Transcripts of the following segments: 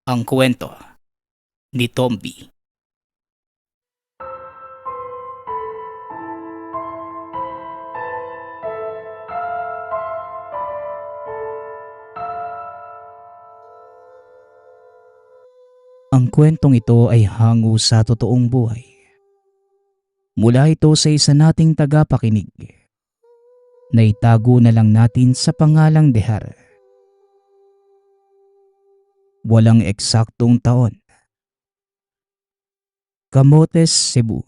Ang kwento ni Tomby. Ang kwentong ito ay hango sa totoong buhay. Mula ito sa isa nating tagapakinig na itago na lang natin sa pangalang Dehar. Walang eksaktong taon. Camotes, Cebu.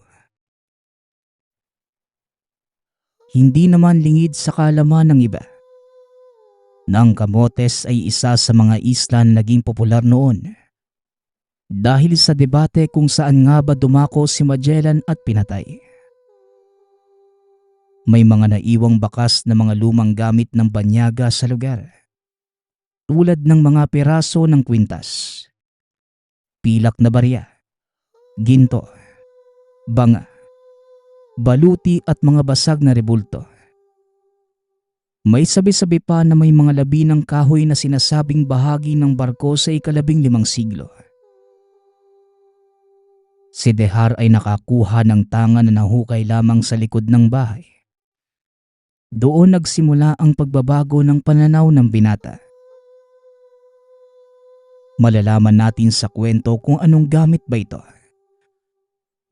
Hindi naman lingid sa kaalaman ng iba na ang Camotes ay isa sa mga isla na naging popular noon dahil sa debate kung saan nga ba dumako si Magellan at pinatay. May mga naiwang bakas na mga lumang gamit ng banyaga sa lugar, tulad ng mga piraso ng kwintas, pilak na barya, ginto, banga, baluti at mga basag na rebulto. May sabi-sabi pa na may mga labi ng kahoy na sinasabing bahagi ng barko sa ika-15 siglo. Si Dehar ay nakakuha ng tanga na nahukay lamang sa likod ng bahay. Doon nagsimula ang pagbabago ng pananaw ng binata. Malalaman natin sa kwento kung anong gamit ba ito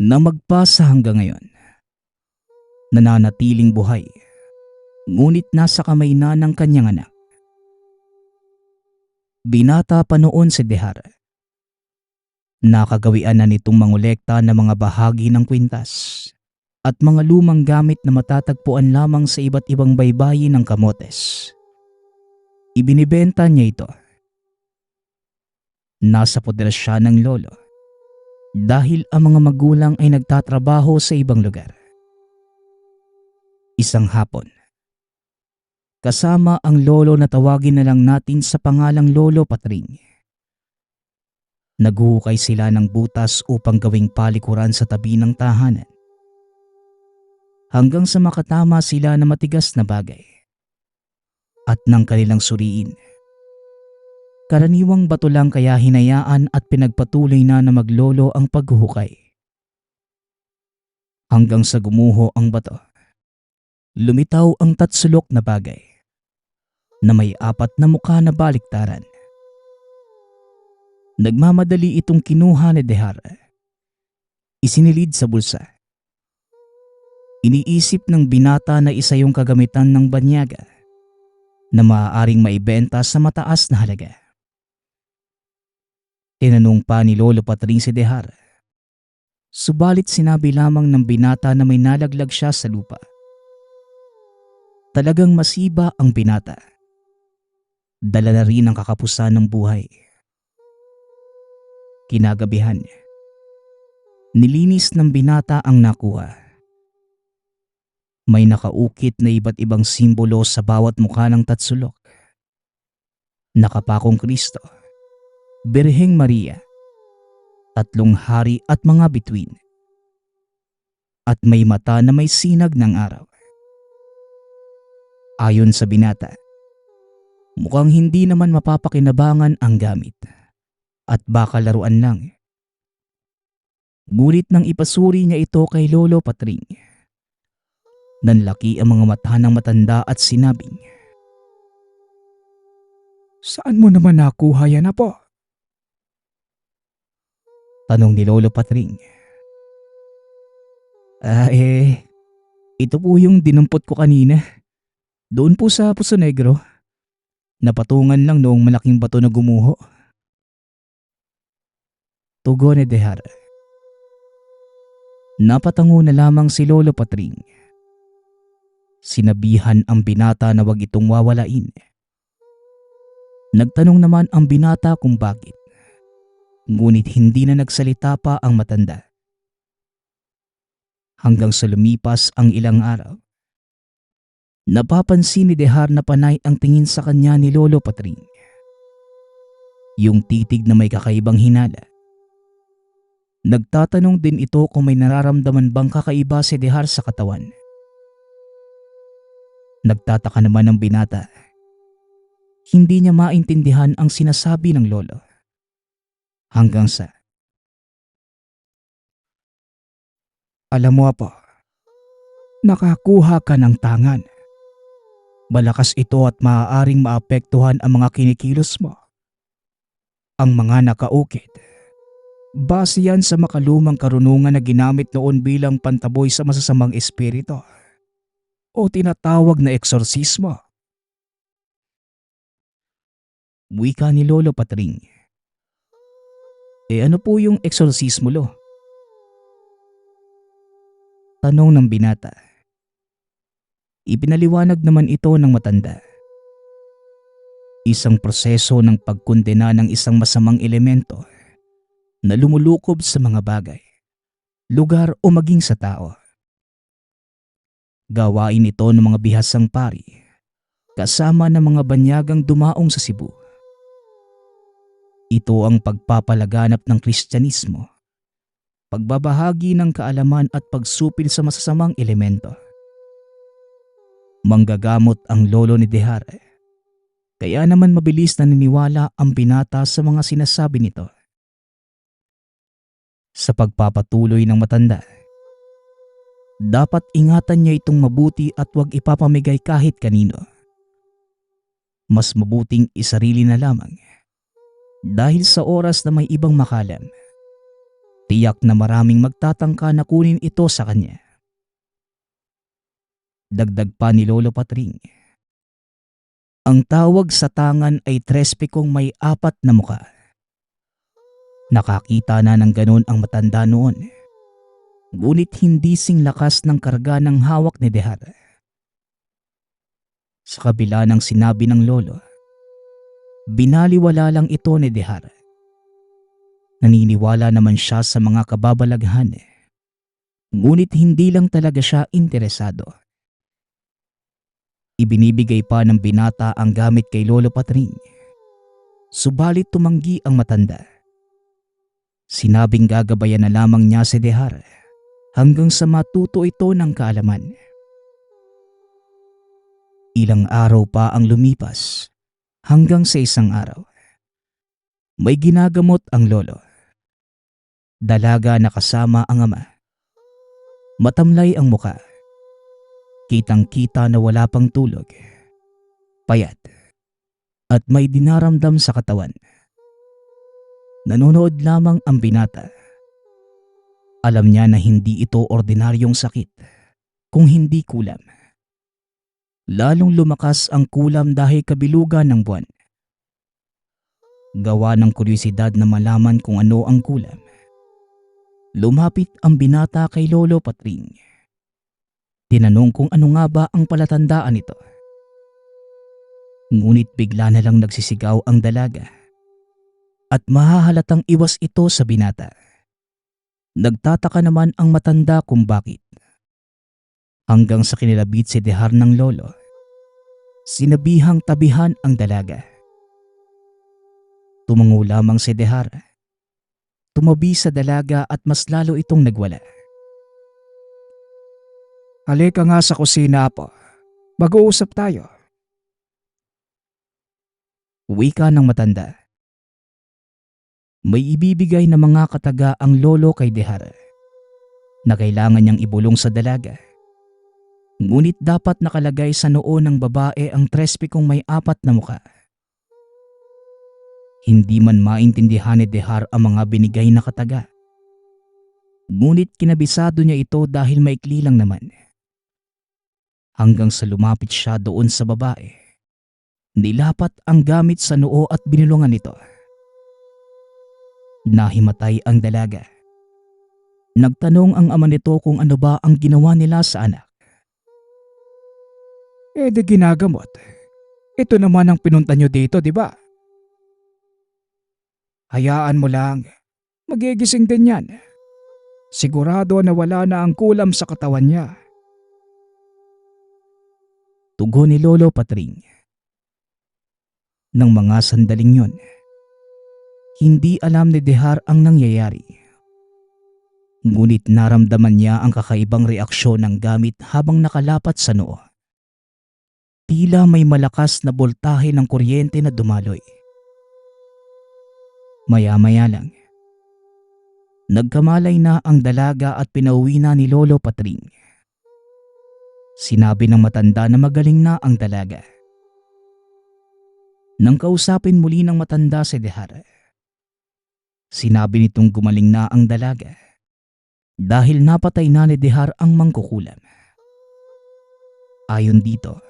na magpasa hanggang ngayon. Nananatiling buhay, ngunit nasa kamay na ng kanyang anak. Binata pa noon si Dehar. Nakagawian na nitong mangolekta ng mga bahagi ng kwintas at mga lumang gamit na matatagpuan lamang sa iba't ibang baybayin ng Camotes. Ibinibenta niya ito. Nasa poder siya ng lolo dahil ang mga magulang ay nagtatrabaho sa ibang lugar. Isang hapon, kasama ang lolo na tawagin na lang natin sa pangalang Lolo Patring. Naghuhukay sila ng butas upang gawing palikuran sa tabi ng tahanan. Hanggang sa makatama sila na matigas na bagay. At nang kanilang suriin, karaniwang bato lang kaya hinayaan at pinagpatuloy na maglolo ang paghuhukay. Hanggang sa gumuho ang bato, lumitaw ang tatsulok na bagay na may 4 na mukha na baliktaran. Nagmamadali itong kinuha ni Dehar. Isinilid sa bulsa. Iniisip ng binata na isa yung kagamitan ng banyaga na maaaring maibenta sa mataas na halaga. Tinanong pa ni Lolo Patring si Dehar. Subalit sinabi lamang ng binata na may nalaglag siya sa lupa. Talagang masiba ang binata. Dala na rin ang kakapusan ng buhay. Kinagabihan, nilinis ng binata ang nakuha. May nakaukit na iba't ibang simbolo sa bawat mukha ng tatsulok. Nakapakong Kristo, Birheng Maria, 3 hari at mga bituin. At may mata na may sinag ng araw. Ayon sa binata, mukhang hindi naman mapapakinabangan ang gamit. At baka laruan lang. Ngunit nang ipasuri niya ito kay Lolo Patring, nanlaki ang mga mata ng matanda at sinabing, "Saan mo naman nakuha yan, apo?" Tanong ni Lolo Patring. Ito po yung dinumpot ko kanina. Doon po sa Puso Negro. Napatungan lang noong malaking bato na gumuho. Tugon ni Dehar. Napatango na lamang si Lolo Patring. Sinabihan ang binata na wag itong wawalain. Nagtanong naman ang binata kung bakit. Ngunit hindi na nagsalita pa ang matanda. Hanggang sa lumipas ang ilang araw, napapansin ni Dehar na panay ang tingin sa kanya ni Lolo Patring. Yung titig na may kakaibang hinala. Nagtatanong din ito kung may nararamdaman bang kakaiba si Dehar sa katawan. Nagtataka naman ang binata. Hindi niya maintindihan ang sinasabi ng lolo. hanggang sa, "Alam mo Apo, nakakuha ka ng tangan. Malakas ito at maaaring maapektuhan ang mga kinikilos mo. Ang mga nakaukit. Base yan sa makalumang karunungan na ginamit noon bilang pantaboy sa masasamang espiritu o tinatawag na eksorsismo." Wika ni Lolo Patring. Ano po yung eksorsismo lo? Tanong ng binata. Ipinaliwanag naman ito ng matanda. Isang proseso ng pagkondena ng isang masamang elemento na lumulukob sa mga bagay, lugar o maging sa tao. Gawain ito ng mga bihasang pari kasama ng mga banyagang dumaong sa Cebu. Ito ang pagpapalaganap ng Kristyanismo, pagbabahagi ng kaalaman at pagsupil sa masasamang elemento. Manggagamot ang lolo ni Dehar, kaya naman mabilis naniniwala ang binata sa mga sinasabi nito. Sa pagpapatuloy ng matanda, dapat ingatan niya itong mabuti at huwag ipapamigay kahit kanino. Mas mabuting isarili na lamang. Dahil sa oras na may ibang makalam, tiyak na maraming magtatangka na kunin ito sa kanya. Dagdag pa ni Lolo Patring. Ang tawag sa tangan ay trespikong may 4 na muka. Nakakita na ng ganon ang matanda noon. Ngunit hindi sing lakas ng karga ng hawak ni Dehar. Sa kabila ng sinabi ng lolo, binaliwala lang ito ni Dehar. Naniniwala naman siya sa mga kababalaghan, ngunit hindi lang talaga siya interesado. Ibinibigay pa ng binata ang gamit kay Lolo Patring. Subalit tumanggi ang matanda. Sinabing gagabayan na lamang niya si Dehar hanggang sa matuto ito ng kaalaman. Ilang araw pa ang lumipas hanggang sa isang araw. May ginagamot ang lolo. Dalaga na kasama ang ama. Matamlay ang muka. Kitang-kita na wala pang tulog. Payat. At may dinaramdam sa katawan. Nanonood lamang ang binata. Alam niya na hindi ito ordinaryong sakit, kung hindi kulam. Lalong lumakas ang kulam dahil kabilugan ng buwan. Gawa ng kuryosidad na malaman kung ano ang kulam, lumapit ang binata kay Lolo Patring. Tinanong kung ano nga ba ang palatandaan nito. Ngunit bigla na lang nagsisigaw ang dalaga at mahahalatang iwas ito sa binata. Nagtataka naman ang matanda kung bakit. Hanggang sa kinilabit si Dehar ng lolo, sinabihang tabihan ang dalaga. Tumango lamang si Dehar. Tumabi sa dalaga at mas lalo itong nagwala. "Halika nga sa kusina po. Mag-uusap tayo." Wika ng matanda. May ibibigay na mga kataga ang lolo kay Dehar na kailangan niyang ibulong sa dalaga. Ngunit dapat nakalagay sa noo ng babae ang trespikong may 4 na muka. Hindi man maintindihan ni Dehar ang mga binigay na kataga. Ngunit kinabisado niya ito dahil maikli lang naman. Hanggang sa lumapit siya doon sa babae. Nilapat ang gamit sa noo at binulungan nito. Nahimatay ang dalaga. Nagtanong ang ama nito kung ano ba ang ginawa nila sa anak. Di ginagamot. Ito naman ang pinunta nyo dito, di ba? Hayaan mo lang. Magigising din yan. Sigurado na wala na ang kulam sa katawan niya. Tugon ni Lolo Patring. Nang mga sandaling yon, hindi alam ni Dehar ang nangyayari. Ngunit naramdaman niya ang kakaibang reaksyon ng gamit habang nakalapat sa noo. Tila may malakas na boltahe ng kuryente na dumaloy. Maya-maya lang, Nagkamalay na ang dalaga at pinauwi na ni Lolo Patring. Sinabi ng matanda na magaling na ang dalaga. Nang kausapin muli ng matanda si Dehar, sinabi nitong gumaling na ang dalaga dahil napatay na ni Dehar ang mangkukulam. Ayon dito,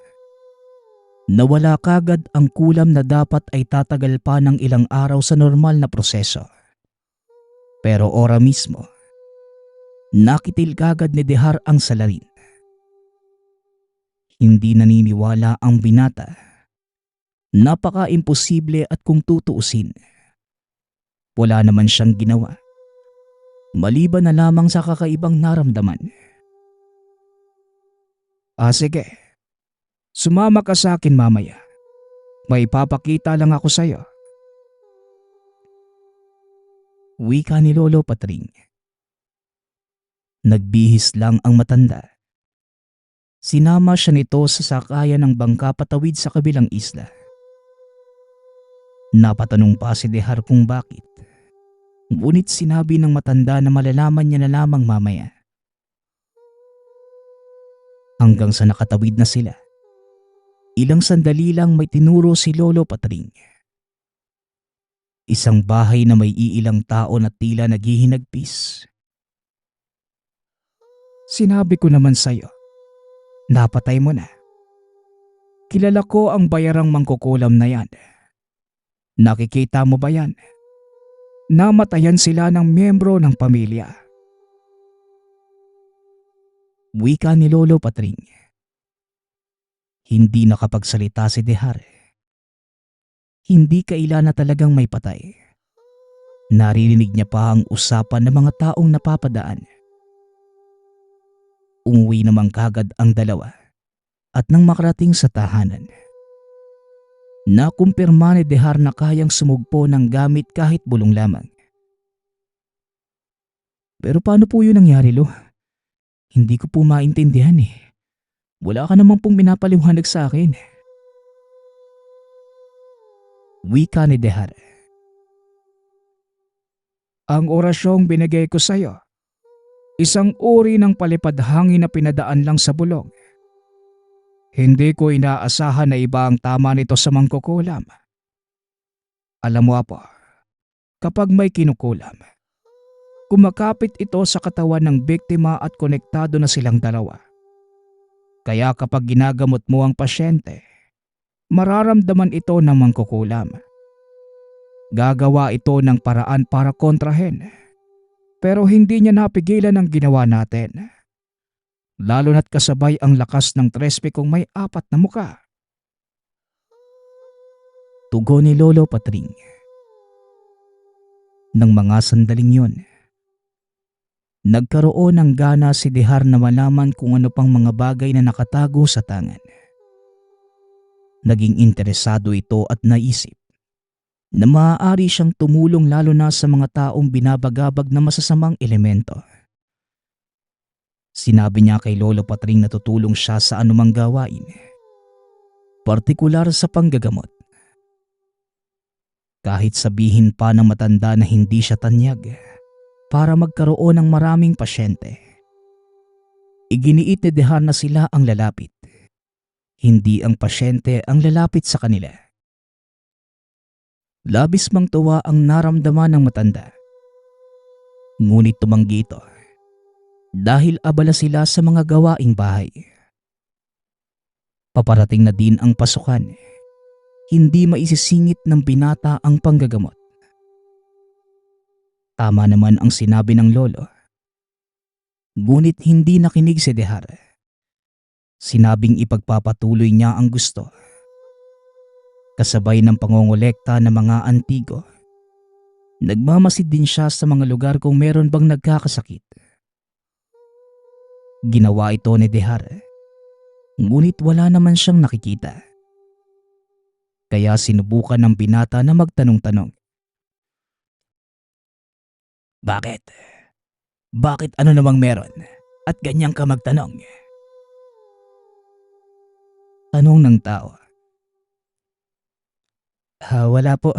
nawala kagad ang kulam na dapat ay tatagal pa ng ilang araw sa normal na proseso. Pero ora mismo, nakitil kagad ni Dehar ang salarin. Hindi naniniwala ang binata. Napaka-imposible at kung tutuusin, wala naman siyang ginawa maliban na lamang sa kakaibang naramdaman. Sige, sumama ka sa akin mamaya. May papakita lang ako sa'yo. Wika ni Lolo Patring. Nagbihis lang ang matanda. Sinama siya nito sa sakayan ng bangka patawid sa kabilang isla. Napatanong pa si Dehar kung bakit. Ngunit sinabi ng matanda na malalaman niya na lamang mamaya. Hanggang sa nakatawid na sila, ilang sandali lang may tinuro si Lolo Patring. Isang bahay na may iilang tao na tila naghihinagpis. Sinabi ko naman sa'yo, napatay mo na. Kilala ko ang bayarang mangkukulam na yan. Nakikita mo ba yan? Namatayan sila ng miyembro ng pamilya. Wika ni Lolo Patring. Hindi nakapagsalita si Dehar. Hindi kaila na talagang may patay. Naririnig niya pa ang usapan ng mga taong napapadaan. Umuwi naman kagad ang dalawa at nang makarating sa tahanan, nakumpirma ni Dehar na kayang sumugpo ng gamit kahit bulong lamang. Pero paano po yun nangyari, Lo? Hindi ko po maintindihan eh. Wala ka naman pong pinapaliwanag sa akin. Wika ni Dehar. Ang orasyong binigay ko sa'yo, isang uri ng palipad hangin na pinadaan lang sa bulong. Hindi ko inaasahan na iba ang tama nito sa mangkukulam. Alam mo, Apo, kapag may kinukulam, kumakapit ito sa katawan ng biktima at konektado na silang dalawa. Kaya kapag ginagamot mo ang pasyente, mararamdaman ito ng mangkukulam. Gagawa ito ng paraan para kontrahen. Pero hindi niya napigilan ang ginawa natin. Lalo na't kasabay ang lakas ng trespe kung may 4 na muka. Tugon ni Lolo Patring. Nang mga sandaling yun, nagkaroon ng gana si Dehar na malaman kung ano pang mga bagay na nakatago sa tangan. Naging interesado ito at naisip na maaari siyang tumulong lalo na sa mga taong binabagabag na masasamang elemento. Sinabi niya kay Lolo Patring na tutulong siya sa anumang gawain, partikular sa panggagamot. Kahit sabihin pa ng matanda na hindi siya tanyag para magkaroon ng maraming pasyente. Iginiit ni Dehar na sila ang lalapit. Hindi ang pasyente ang lalapit sa kanila. Labis mang tuwa ang naramdaman ng matanda. Ngunit tumanggi ito dahil abala sila sa mga gawaing bahay. Paparating na din ang pasukan. Hindi maisisingit ng binata ang panggagamot. Tama naman ang sinabi ng lolo. Ngunit hindi nakinig si Dehar. Sinabing ipagpapatuloy niya ang gusto. Kasabay ng pangongolekta ng mga antigo, nagmamasid din siya sa mga lugar kung meron bang nagkakasakit. Ginawa ito ni Dehar, ngunit wala naman siyang nakikita. Kaya sinubukan ng binata na magtanong-tanong. Bakit? Bakit ano namang meron? At ganyan ka magtanong? Tanong ng tao. Wala po.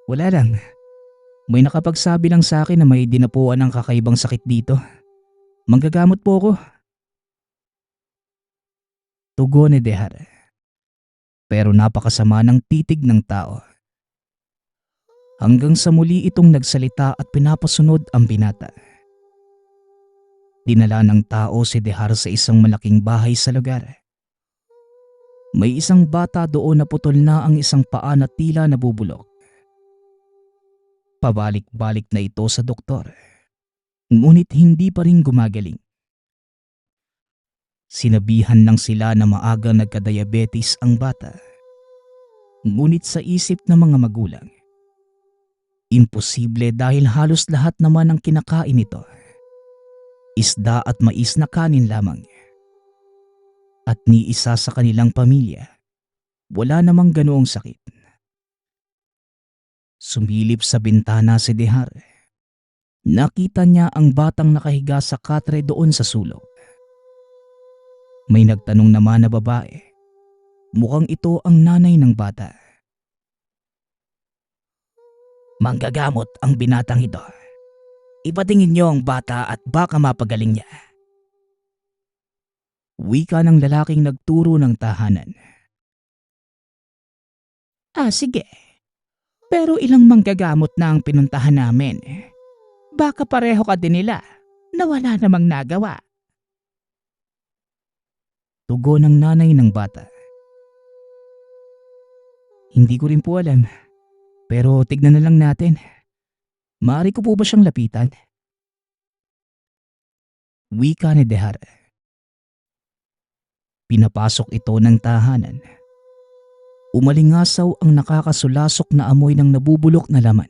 Wala lang. May nakapagsabi lang sa akin na may dinapuan ng kakaibang sakit dito. Manggagamot po ako. Tugon ni Dehar. Pero napakasama ng titig ng tao. Hanggang sa muli itong nagsalita at pinapasunod ang binata. Dinala ng tao si Dehar sa isang malaking bahay sa lugar. May isang bata doon na putol na ang isang paa na tila nabubulok. Pabalik-balik na ito sa doktor. Ngunit hindi pa rin gumagaling. Sinabihan lang sila na maaga nagka-diabetes ang bata. Ngunit sa isip ng mga magulang, imposible dahil halos lahat naman ang kinakain nito. Isda at mais na kanin lamang. At ni isa sa kanilang pamilya, wala namang ganoong sakit. Sumilip sa bintana si Dehar. Nakita niya ang batang nakahiga sa katre doon sa sulok. May nagtanong naman na babae. Mukhang ito ang nanay ng bata. Manggagamot ang binatang ito. Ipatingin niyo ang bata at baka mapagaling niya. Wika ng lalaking nagturo ng tahanan. Sige. Pero ilang manggagamot na ang pinuntahan namin. Baka pareho ka din nila na wala namang nagawa. Tugon ng nanay ng bata. Hindi ko rin po alam. Pero tignan na lang natin. Maaari ko po ba siyang lapitan? Wika ni Dehar. Pinapasok ito ng tahanan. Umalingasaw ang nakakasulasok na amoy ng nabubulok na laman.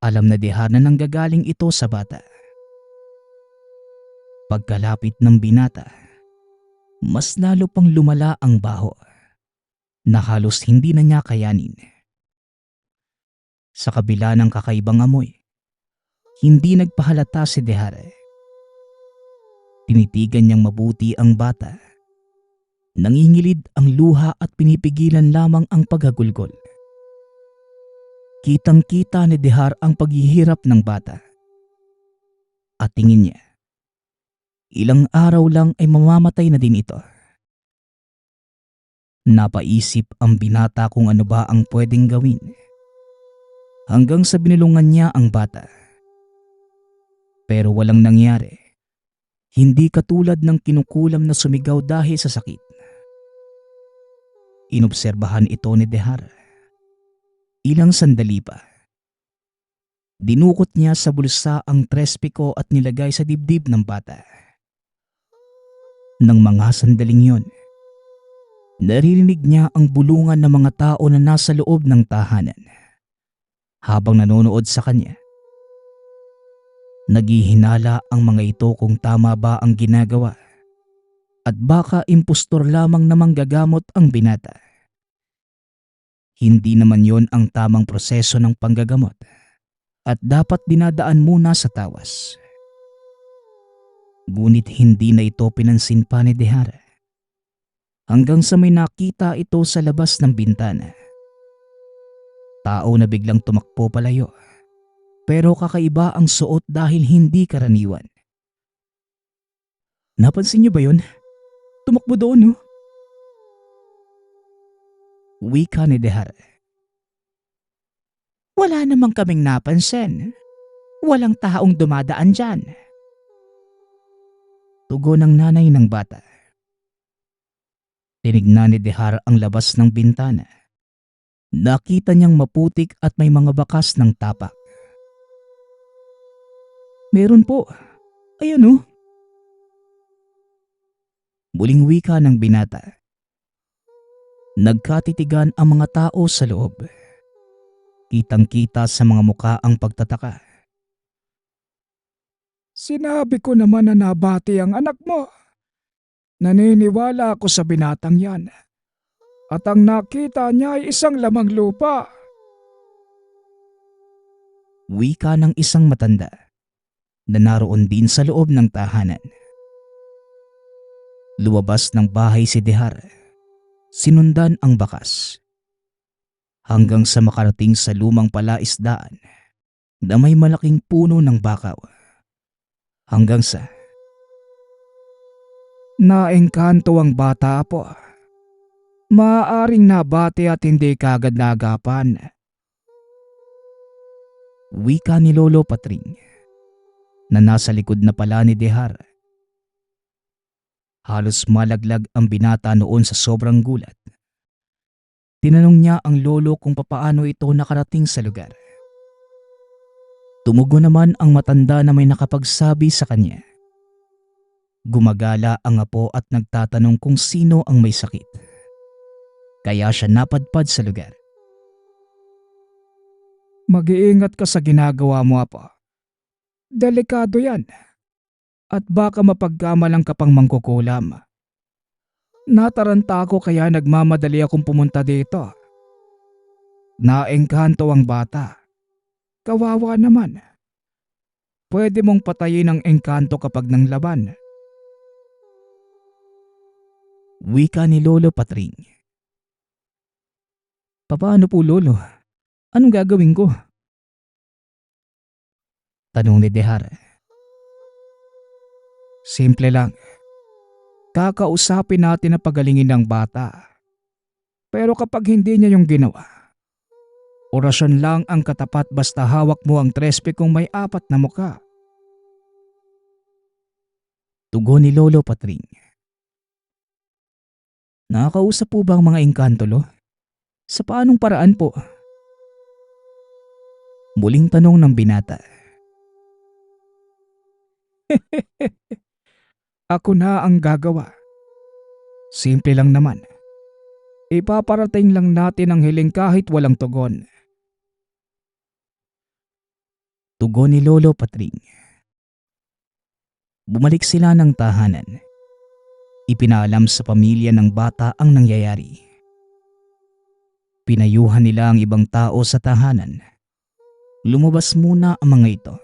Alam na Dehar na nanggagaling ito sa bata. Pagkalapit ng binata, mas lalo pang lumala ang baho na halos hindi na niya kayanin. Sa kabila ng kakaibang amoy, hindi nagpahalata si Dehar. Tinitigan niyang mabuti ang bata. Nangingilid ang luha at pinipigilan lamang ang paghagulgol. Kitang-kita ni Dehar ang paghihirap ng bata. At tingin niya, ilang araw lang ay mamamatay na din ito. Napaisip ang binata kung ano ba ang pwedeng gawin. Hanggang sa binulungan niya ang bata. Pero walang nangyari. Hindi katulad ng kinukulam na sumigaw dahil sa sakit. Inobserbahan ito ni Dehar. Ilang sandali pa. Dinukot niya sa bulsa ang trespiko at nilagay sa dibdib ng bata. Nang mga sandaling yon, naririnig niya ang bulungan ng mga tao na nasa loob ng tahanan. Habang nanonood sa kanya, naghihinala ang mga ito kung tama ba ang ginagawa at baka impostor lamang na manggagamot ang binata. Hindi naman yon ang tamang proseso ng panggagamot at dapat dinadaan muna sa tawas. Ngunit hindi na ito pinansin pa ni Dehar hanggang sa may nakita ito sa labas ng bintana. Tao na biglang tumakbo palayo. Pero kakaiba ang suot dahil hindi karaniwan. Napansin niyo ba yun? Tumakbo doon, no? Wika ni Dehar. Wala namang kaming napansin. Walang taong dumadaan dyan. Tugon ng nanay ng bata. Tinignan ni Dehar ang labas ng bintana. Nakita niyang maputik at may mga bakas ng tapak. Meron po. Ayan o. Muling wika ng binata. Nagkatitigan ang mga tao sa loob. Kitang-kita sa mga muka ang pagtataka. Sinabi ko naman na nabati ang anak mo. Naniniwala ako sa binatang yan. At ang nakita niya ay isang lamang lupa. Wika ng isang matanda na naroon din sa loob ng tahanan. Lumabas ng bahay si Dehar. Sinundan ang bakas. hanggang sa makarating sa lumang palaisdaan na may malaking puno ng bakaw. Hanggang sa naengkanto ang bata po. Maaaring nabati at hindi kagad nagapan. Wika ni Lolo Patring na nasa likod na pala ni Dehar. Halos malaglag ang binata noon sa sobrang gulat. Tinanong niya ang lolo kung papaano ito nakarating sa lugar. Tumugon naman ang matanda na may nakapagsabi sa kanya. Gumagala ang apo at nagtatanong kung sino ang may sakit. Kaya siya napadpad sa lugar. Mag-iingat ka sa ginagawa mo, apo. Delikado yan. At baka mapagkamalang ka pang mangkukulam. Nataranta ako kaya nagmamadali akong pumunta dito. Naengkanto ang bata. Kawawa naman. Pwede mong patayin ang engkanto kapag nang laban. Wika ni Lolo Patring. Papaano po, Lolo? Anong gagawin ko? Tanong ni Dehar. Simple lang. Kakausapin natin na pagalingin ng bata. Pero kapag hindi niya yung ginawa, orasyon lang ang katapat basta hawak mo ang trespe kung may 4 na muka. Tugon ni Lolo Patring. Nakakausap po ba ang mga engkanto, Lo? Sa paanong paraan po? Muling tanong ng binata. Ako na ang gagawa. Simple lang naman. Ipaparating lang natin ang hiling kahit walang tugon. Tugon ni Lolo Patring. Bumalik sila ng tahanan. Ipinaalam sa pamilya ng bata ang nangyayari. Pinayuhan nila ang ibang tao sa tahanan. Lumabas muna ang mga ito.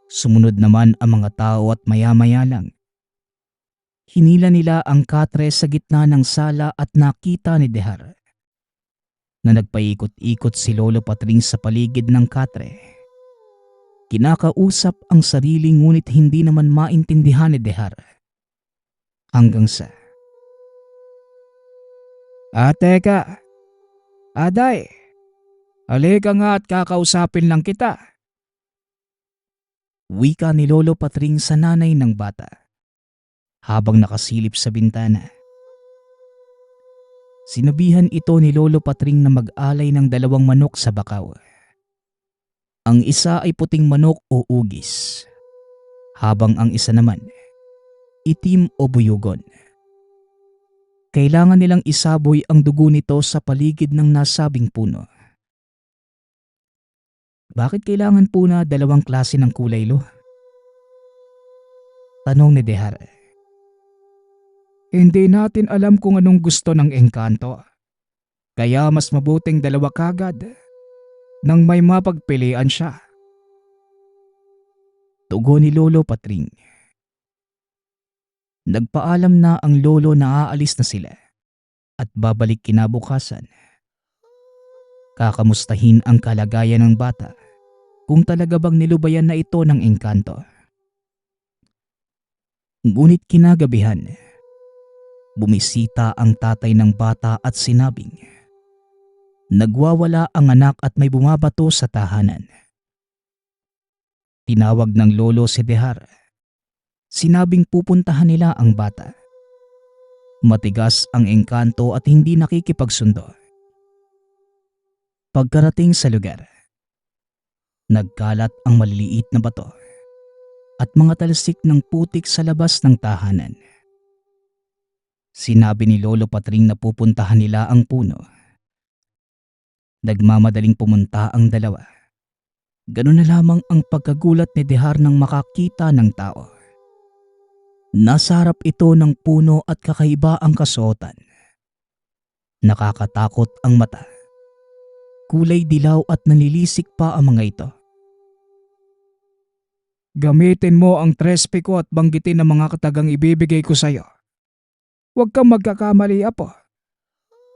Sumunod naman ang mga tao at maya-maya lang. Hinila nila ang katre sa gitna ng sala at nakita ni Dehar na nagpaikot-ikot si Lolo Patring sa paligid ng katre. Kinakausap ang sarili ngunit hindi naman maintindihan ni Dehar. Hanggang sa teka. Aday, halika nga at kakausapin lang kita. Wika ni Lolo Patring sa nanay ng bata habang nakasilip sa bintana. Sinabihan ito ni Lolo Patring na mag-alay ng 2 manok sa bakaw. Ang isa ay puting manok o ugis, habang ang isa naman itim o buyugon. Kailangan nilang isaboy ang dugo nito sa paligid ng nasabing puno. Bakit kailangan po na 2 klase ng kulay, Lo? Tanong ni Dehar. Hindi natin alam kung anong gusto ng engkanto. Kaya mas mabuting 2 kagad nang may mapagpilian siya. Tugon ni Lolo Patring. Nagpaalam na ang lolo na aalis na sila at babalik kinabukasan. Kakamustahin ang kalagayan ng bata kung talaga bang nilubayan na ito ng engkanto. Ngunit kinagabihan, bumisita ang tatay ng bata at sinabing nagwawala ang anak at may bumabato sa tahanan. Tinawag ng lolo si Dehar. Sinabing pupuntahan nila ang bata. Matigas ang engkanto at hindi nakikipagsundo. Pagkarating sa lugar, nagkalat ang maliliit na bato at mga talsik ng putik sa labas ng tahanan. Sinabi ni Lolo Patring na pupuntahan nila ang puno. Nagmamadaling pumunta ang 2. Ganun na lamang ang pagkagulat ni Dehar nang makakita ng tao. Nasa harap ito ng puno at kakaiba ang kasuotan. Nakakatakot ang mata. Kulay dilaw at nanilisik pa ang mga ito. Gamitin mo ang trespe ko at banggitin ang mga katagang ibibigay ko sa iyo. Huwag kang magkakamali, apo.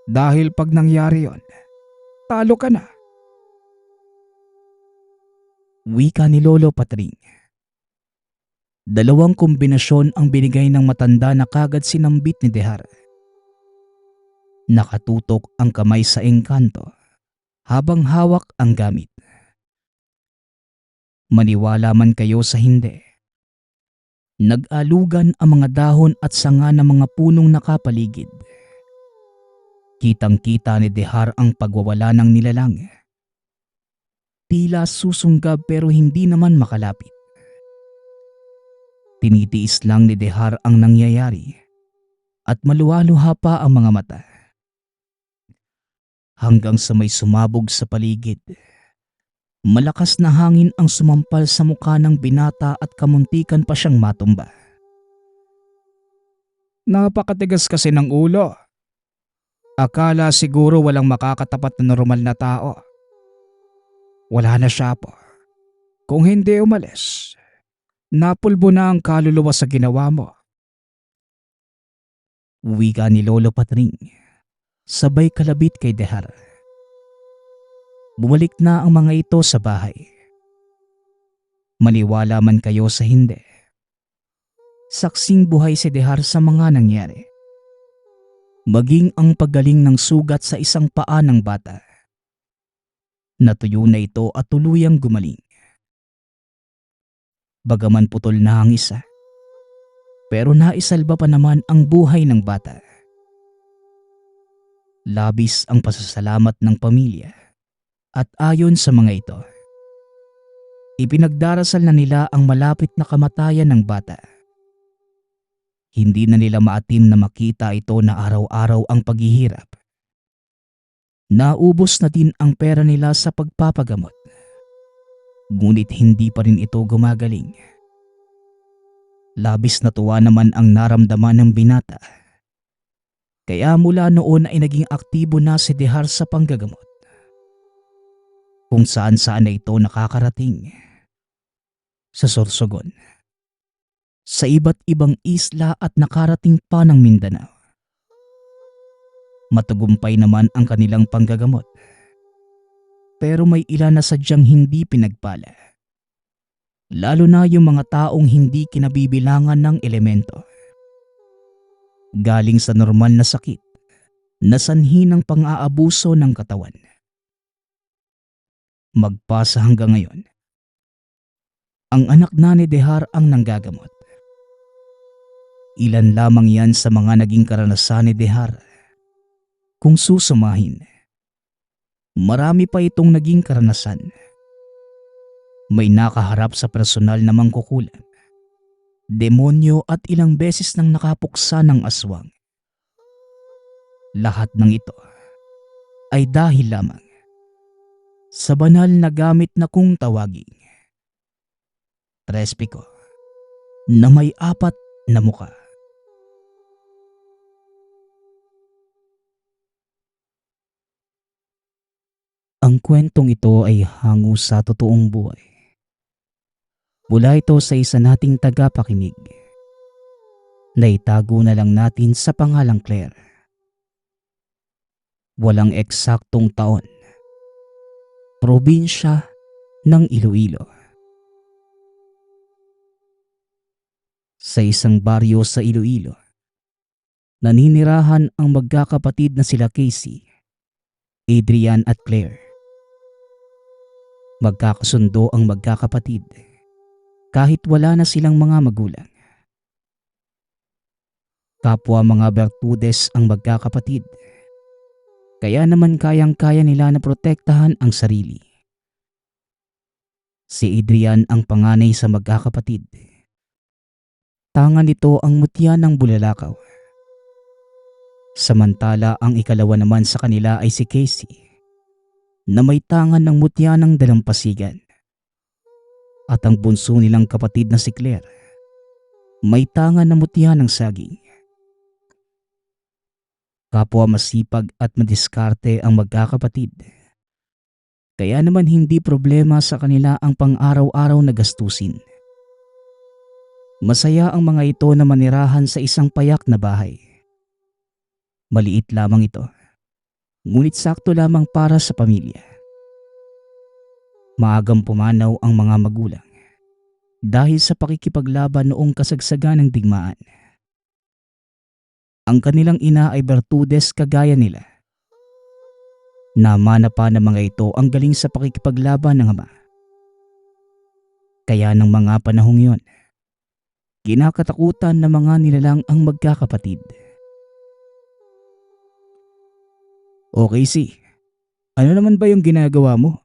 Dahil pag nangyari yon, talo ka na. Wika ni Lolo Patring. Dalawang kombinasyon ang binigay ng matanda na kagad sinambit ni Dehar. Nakatutok ang kamay sa engkanto habang hawak ang gamit. Maniwala man kayo sa hindi, nag-alugan ang mga dahon at sanga ng mga punong nakapaligid. Kitang-kita ni Dehar ang pagwawala ng nilalang. Tila susunggab pero hindi naman makalapit. Tinitiis lang ni Dehar ang nangyayari at maluwaluha pa ang mga mata. Hanggang sa may sumabog sa paligid. Malakas na hangin ang sumampal sa mukha ng binata at kamuntikan pa siyang matumba. Napakatigas kasi ng ulo. Akala siguro walang makakatapat na normal na tao. Wala na siya po. Kung hindi umalis, napulbo na ang kaluluwa sa ginawa mo. Wika ni Lolo Patring, sabay kalabit kay Dehar. Bumalik na ang mga ito sa bahay. Maniwala man kayo sa hindi, saksing buhay si Dehar sa mga nangyari. Maging ang paggaling ng sugat sa isang paa ng bata. Natuyo na ito at tuluyang gumaling. Bagaman putol na ang isa, pero naisalba pa naman ang buhay ng bata. Labis ang pasasalamat ng pamilya at ayon sa mga ito, ipinagdarasal na nila ang malapit na kamatayan ng bata. Hindi na nila maatim na makita ito na araw-araw ang paghihirap. Naubos na din ang pera nila sa pagpapagamot. Ngunit hindi pa rin ito gumagaling. Labis na tuwa naman ang naramdaman ng binata. Kaya mula noon ay naging aktibo na si Dehar sa panggagamot. Kung saan-saan na ito nakakarating. Sa Sorsogon, sa iba't ibang isla at nakarating pa ng Mindanao. Matagumpay naman ang kanilang panggagamot. Pero may ilan na sadyang hindi pinagpala. Lalo na yung mga taong hindi kinabibilangan ng elemento. Galing sa normal na sakit, na sanhi ng pang-aabuso ng katawan. Magpasa hanggang ngayon, ang anak na ni Dehar ang nanggagamot. Ilan lamang yan sa mga naging karanasan ni Dehar. Kung susumahin, marami pa itong naging karanasan. May nakaharap sa personal na mangkukulam, demonyo at ilang beses nang nakapuksa ng aswang. Lahat ng ito ay dahil lamang sa banal na gamit na kung tawaging Trespiko na may 4 na muka. Ang kwentong ito ay hango sa totoong buhay. Mula ito sa isa nating tagapakinig. Naitago na lang natin sa pangalang Claire. Walang eksaktong taon. Probinsya ng Iloilo. Sa isang baryo sa Iloilo, naninirahan ang magkakapatid na sila Casey, Adrian at Claire. Magkakasundo ang magkakapatid kahit wala na silang mga magulang. Kapwa mga bertudes ang magkakapatid, kaya naman kayang-kaya nila na protektahan ang sarili. Si Adrian ang panganay sa magkakapatid. Tangan nito ang mutya ng bulalakaw. Samantala ang ikalawa naman sa kanila ay si Casey, na may tangan ng mutya ng dalampasigan. At ang bunso nilang kapatid na si Claire, may tangan na mutya ng saging. Kapwa masipag at madiskarte ang magkakapatid. Kaya naman hindi problema sa kanila ang pang-araw-araw na gastusin. Masaya ang mga ito na manirahan sa isang payak na bahay. Maliit lamang ito, ngunit sakto lamang para sa pamilya. Maagang pumanaw ang mga magulang dahil sa pakikipaglaban noong kasagsagan ng digmaan. Ang kanilang ina ay bertudes kagaya nila. Namana pa ng mga ito ang galing sa pakikipaglaban ng ama. Kaya ng mga panahong yon, kinakatakutan ng mga nilalang ang magkakapatid. Okay, si, ano naman ba yung ginagawa mo?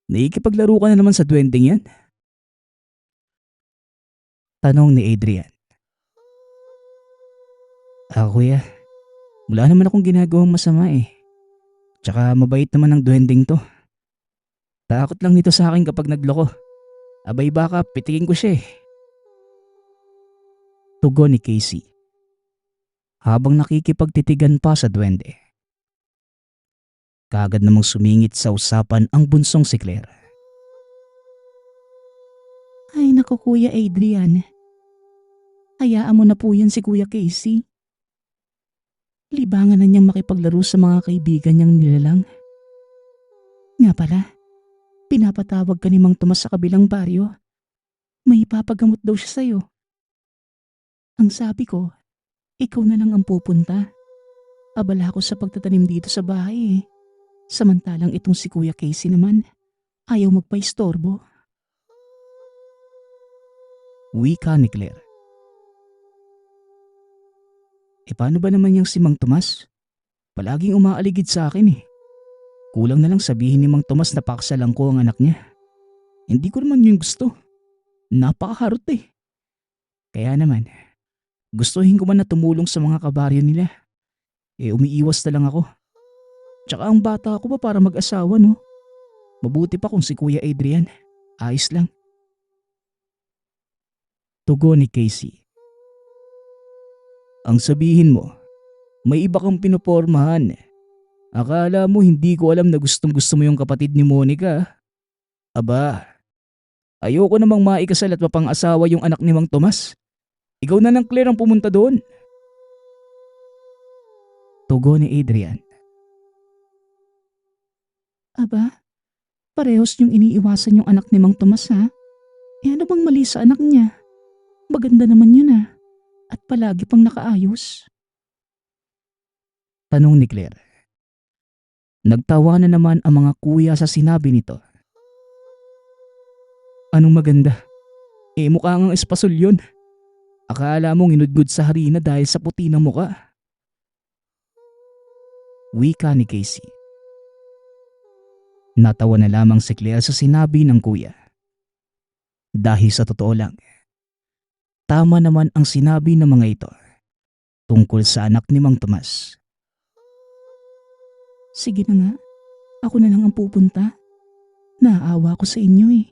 Nakikipaglaro ka na naman sa duwending yan? Tanong ni Adrian. Kuya, wala naman akong ginagawang masama eh. Tsaka mabait naman ang duwending to. Takot lang nito sa akin kapag nagloko. Abay baka pitikin ko siya eh. Tugon ni Casey habang nakikipagtitigan pa sa duwende. Kaagad namang sumingit sa usapan ang bunsong si Claire. Ay naku Kuya Adrian. Hayaan mo na po yan si Kuya Casey. Libangan na niyang makipaglaro sa mga kaibigan niyang nilalang. Nga pala, pinapatawag ka ni Mang Tomas sa kabilang baryo. May ipapagamot daw siya sa'yo. Ang sabi ko, ikaw na lang ang pupunta. Abala ako sa pagtatanim dito sa bahay eh. Samantalang itong si Kuya Casey naman, ayaw magpa-istorbo. Wika ni Claire. Paano ba naman yung si Mang Tomas? Palaging umaaligid sa akin eh. Kulang na lang sabihin ni Mang Tomas na paksalan ko ang anak niya. Hindi ko naman yung gusto. Napakaharot eh. Kaya naman, gustuhin ko man na tumulong sa mga kabaryo nila. Umiiwas na lang ako. Tsaka ang bata ako pa para mag-asawa no. Mabuti pa kung si Kuya Adrian. Ayos lang. Tugon ni Casey. Ang sabihin mo, may iba kang pinopormahan. Akala mo hindi ko alam na gustong gusto mo yung kapatid ni Monica. Aba, ayoko namang maikasal at mapang-asawa yung anak ni Mang Tomas. Ikaw na lang Claire ang pumunta doon. Tugon ni Adrian. Aba, parehos niyong iniiwasan yung anak ni Mang Tomas ha? Ano bang mali sa anak niya? Maganda naman yun ha. At palagi pang nakaayos. Tanong ni Claire. Nagtawa na naman ang mga kuya sa sinabi nito. Anong maganda? Mukha ngang espasol yun. Akala mong inudgod sa harina dahil sa puti ng muka. Wika ni Casey. Natawa na lamang si Claire sa sinabi ng kuya. Dahil sa totoo lang, tama naman ang sinabi ng mga ito tungkol sa anak ni Mang Tomas. Sige na nga, ako na lang ang pupunta. Naaawa ko sa inyo eh.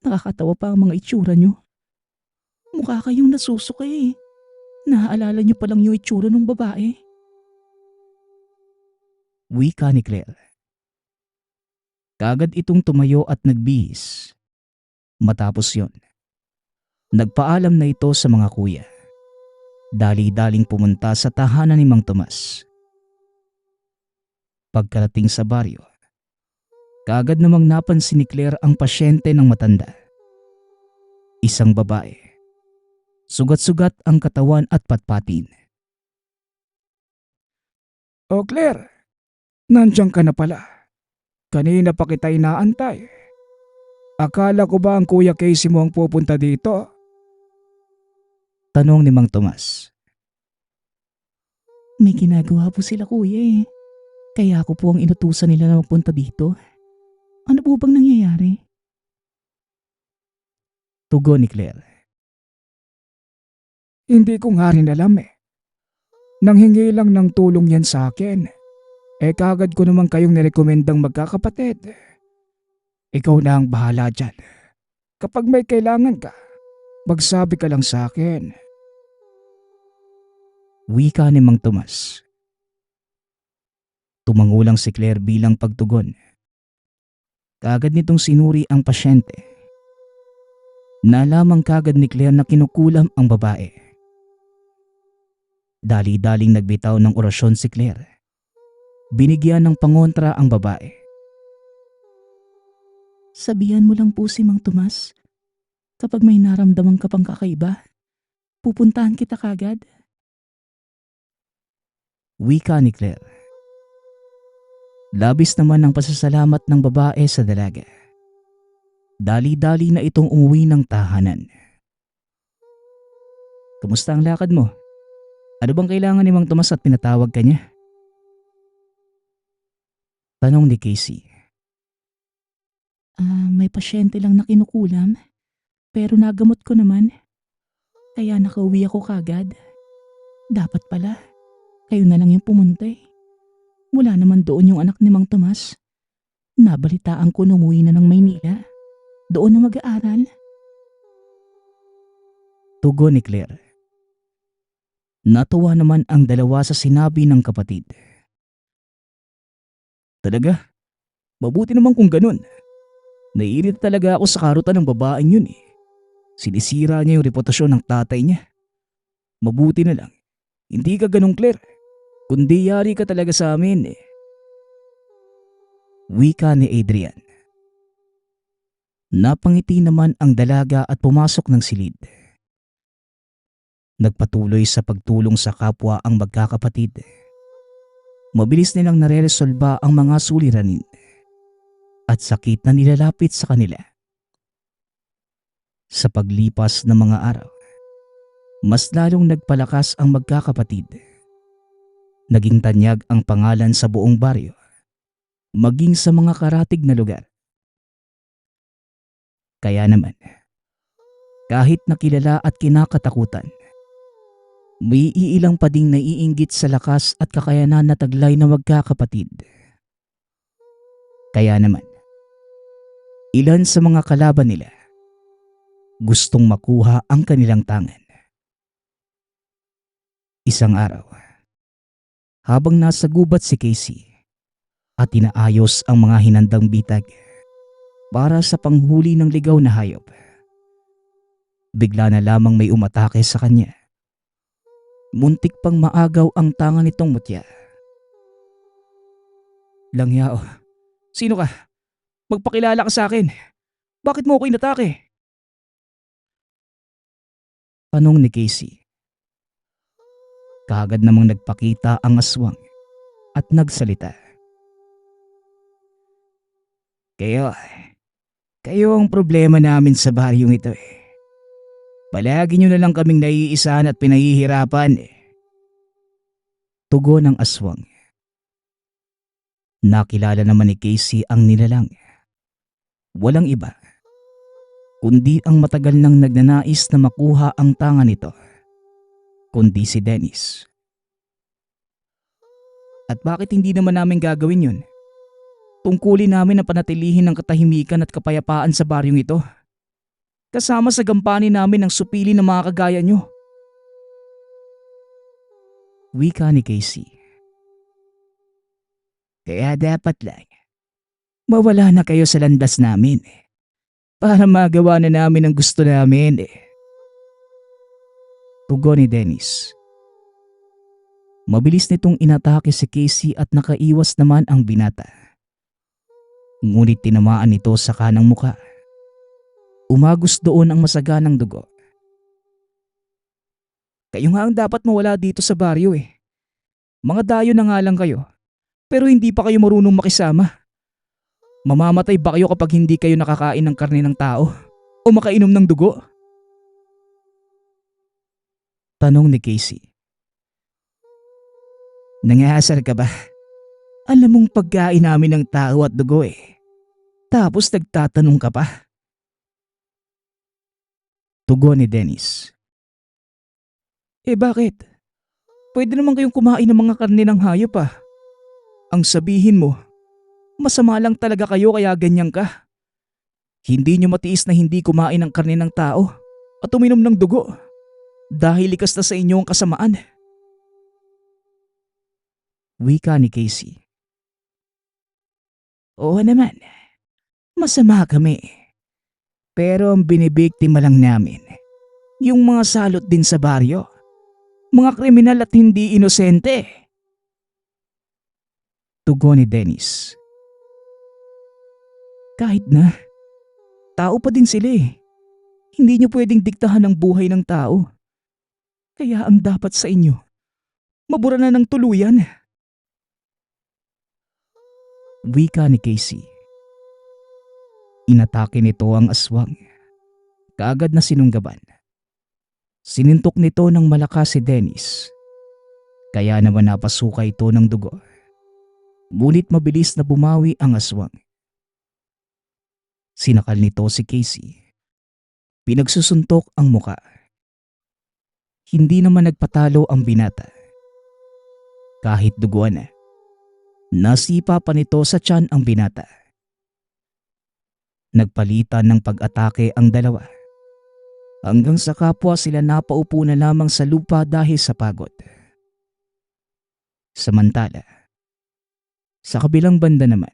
Nakakatawa pa ang mga itsura nyo. Mukha kayong nasusukay eh. Naaalala nyo palang yung itsura ng babae. Wika ni Claire. Kagad itong tumayo at nagbihis. Matapos yon, nagpaalam na ito sa mga kuya. Dali-daling pumunta sa tahanan ni Mang Tomas. Pagkarating sa baryo, kaagad namang napansin ni Claire ang pasyente ng matanda. Isang babae. Sugat-sugat ang katawan at patpatin. O Claire, nandiyan ka na pala. Kanina pa kita inaantay. Akala ko ba ang Kuya Casey mo ang pupunta dito? Tanong ni Mang Tomas. May ginagawa po sila kuya eh. Kaya ako po ang inutusan nila na magpunta dito. Ano po bang nangyayari? Tugon ni Claire. Hindi ko nga rin alam eh. Nanghingi lang ng tulong yan sa akin. Kagad ko naman kayong nirekomendang magkakapatid. Ikaw na ang bahala dyan. Kapag may kailangan ka, magsabi ka lang sa akin. Wika ni Mang Tomas. Tumangulang si Claire bilang pagtugon. Kaagad nitong sinuri ang pasyente. Nalamang kagad ni Claire na kinukulam ang babae. Dali-daling nagbitaw ng orasyon si Claire. Binigyan ng pangontra ang babae. Sabihan mo lang po si Mang Tomas. Kapag may naramdaman ka pang kakaiba, pupuntahan kita kagad. Wika ni Claire. Labis naman ang pasasalamat ng babae sa dalaga. Dali-dali na itong umuwi ng tahanan. Kumusta ang lakad mo? Ano bang kailangan ni Mang Tomas at pinatawag ka niya? Tanong ni Casey. May pasyente lang na kinukulam, pero nagamot ko naman. Kaya nakauwi ako kagad. Dapat pala, kayo na lang yung pumunta eh. Wala naman doon yung anak ni Mang Tomas. Nabalitaan ko na umuwi na ng Maynila. Doon na mag-aaral. Tugon ni Claire. Natuwa naman ang dalawa sa sinabi ng kapatid. Talaga? Mabuti naman kung ganun. Naiirita talaga ako sa karutan ng babaeng yun eh. Sinisira niya yung reputasyon ng tatay niya. Mabuti na lang. Hindi ka ganun, Claire. Kundi yari ka talaga sa amin eh. Wika ni Adrian. Napangiti naman ang dalaga at pumasok ng silid. Nagpatuloy sa pagtulong sa kapwa ang magkakapatid. Mabilis nilang nareresolba ang mga suliranin at sakit na nilalapit sa kanila. Sa paglipas ng mga araw, mas lalong nagpalakas ang magkakapatid. Naging tanyag ang pangalan sa buong baryo, maging sa mga karatig na lugar. Kaya naman, kahit nakilala at kinakatakutan, may iilang pa ding naiinggit sa lakas at kakayanan na taglay na magkakapatid. Kaya naman, ilan sa mga kalaban nila gustong makuha ang kanilang tangan. Isang araw, habang nasa gubat si Casey at inaayos ang mga hinandang bitag para sa panghuli ng ligaw na hayop, bigla na lamang may umatake sa kanya. Muntik pang maagaw ang tanga nitong mutya. Langyao, sino ka? Magpakilala ka sa akin. Bakit mo ako inatake? Tanong ni Casey. Kaagad namang nagpakita ang aswang at nagsalita. Kayo ang problema namin sa baryong ito eh. Palagi nyo na lang kaming naiisahan at pinahihirapan eh. Tugon ng aswang. Nakilala naman ni Casey ang nilalang. Walang iba, kundi ang matagal nang nagnanais na makuha ang tanga nito, kundi si Dennis. At bakit hindi naman namin gagawin yun? Tungkulin namin na panatilihin ang katahimikan at kapayapaan sa baryong ito. Kasama sa gampanin namin ang supili ng mga kagaya nyo. Wika ni Casey. Kaya dapat lang, mawala na kayo sa landas namin para magawa na namin ang gusto namin eh. Tugon ni Dennis. Mabilis nitong inatake si Casey at nakaiwas naman ang binata. Ngunit tinamaan nito sa kanang muka. Umagos doon ang masaganang dugo. Kayo nga ang dapat mawala dito sa baryo eh. Mga dayo na nga lang kayo, pero hindi pa kayo marunong makisama. Mamamatay ba kayo kapag hindi kayo nakakain ng karne ng tao o makainom ng dugo? Tanong ni Casey. Nangyasar ka ba? Alam mong pagkain namin ng tao at dugo eh. Tapos nagtatanong ka pa? Tugon ni Dennis. Bakit? Pwede naman kayong kumain ng mga karne ng hayop ah. Ang sabihin mo, masama lang talaga kayo kaya ganyan ka. Hindi nyo matiis na hindi kumain ng karne ng tao at uminom ng dugo dahil likas na sa inyo ang kasamaan. Wika ni Casey. Oo naman, masama kami. Pero ang binibiktima lang namin, yung mga salot din sa baryo. Mga kriminal at hindi inosente. Tugon ni Dennis. Kahit na, tao pa din sila eh. Hindi niyo pwedeng diktahan ang buhay ng tao. Kaya ang dapat sa inyo, mabura na ng tuluyan. Wika ni Casey. Inatake nito ang aswang. Kaagad na sinunggaban. Sinintok nito ng malakas si Dennis. Kaya naman napasuka ito ng dugo. Ngunit mabilis na bumawi ang aswang. Sinakal nito si Casey. Pinagsusuntok ang muka. Hindi naman nagpatalo ang binata. Kahit duguan na. Nasipa pa nito sa tiyan ang binata. Nagpalitan ng pag-atake ang dalawa. Hanggang sa kapwa sila napaupo na lamang sa lupa dahil sa pagod. Samantala, sa kabilang banda naman,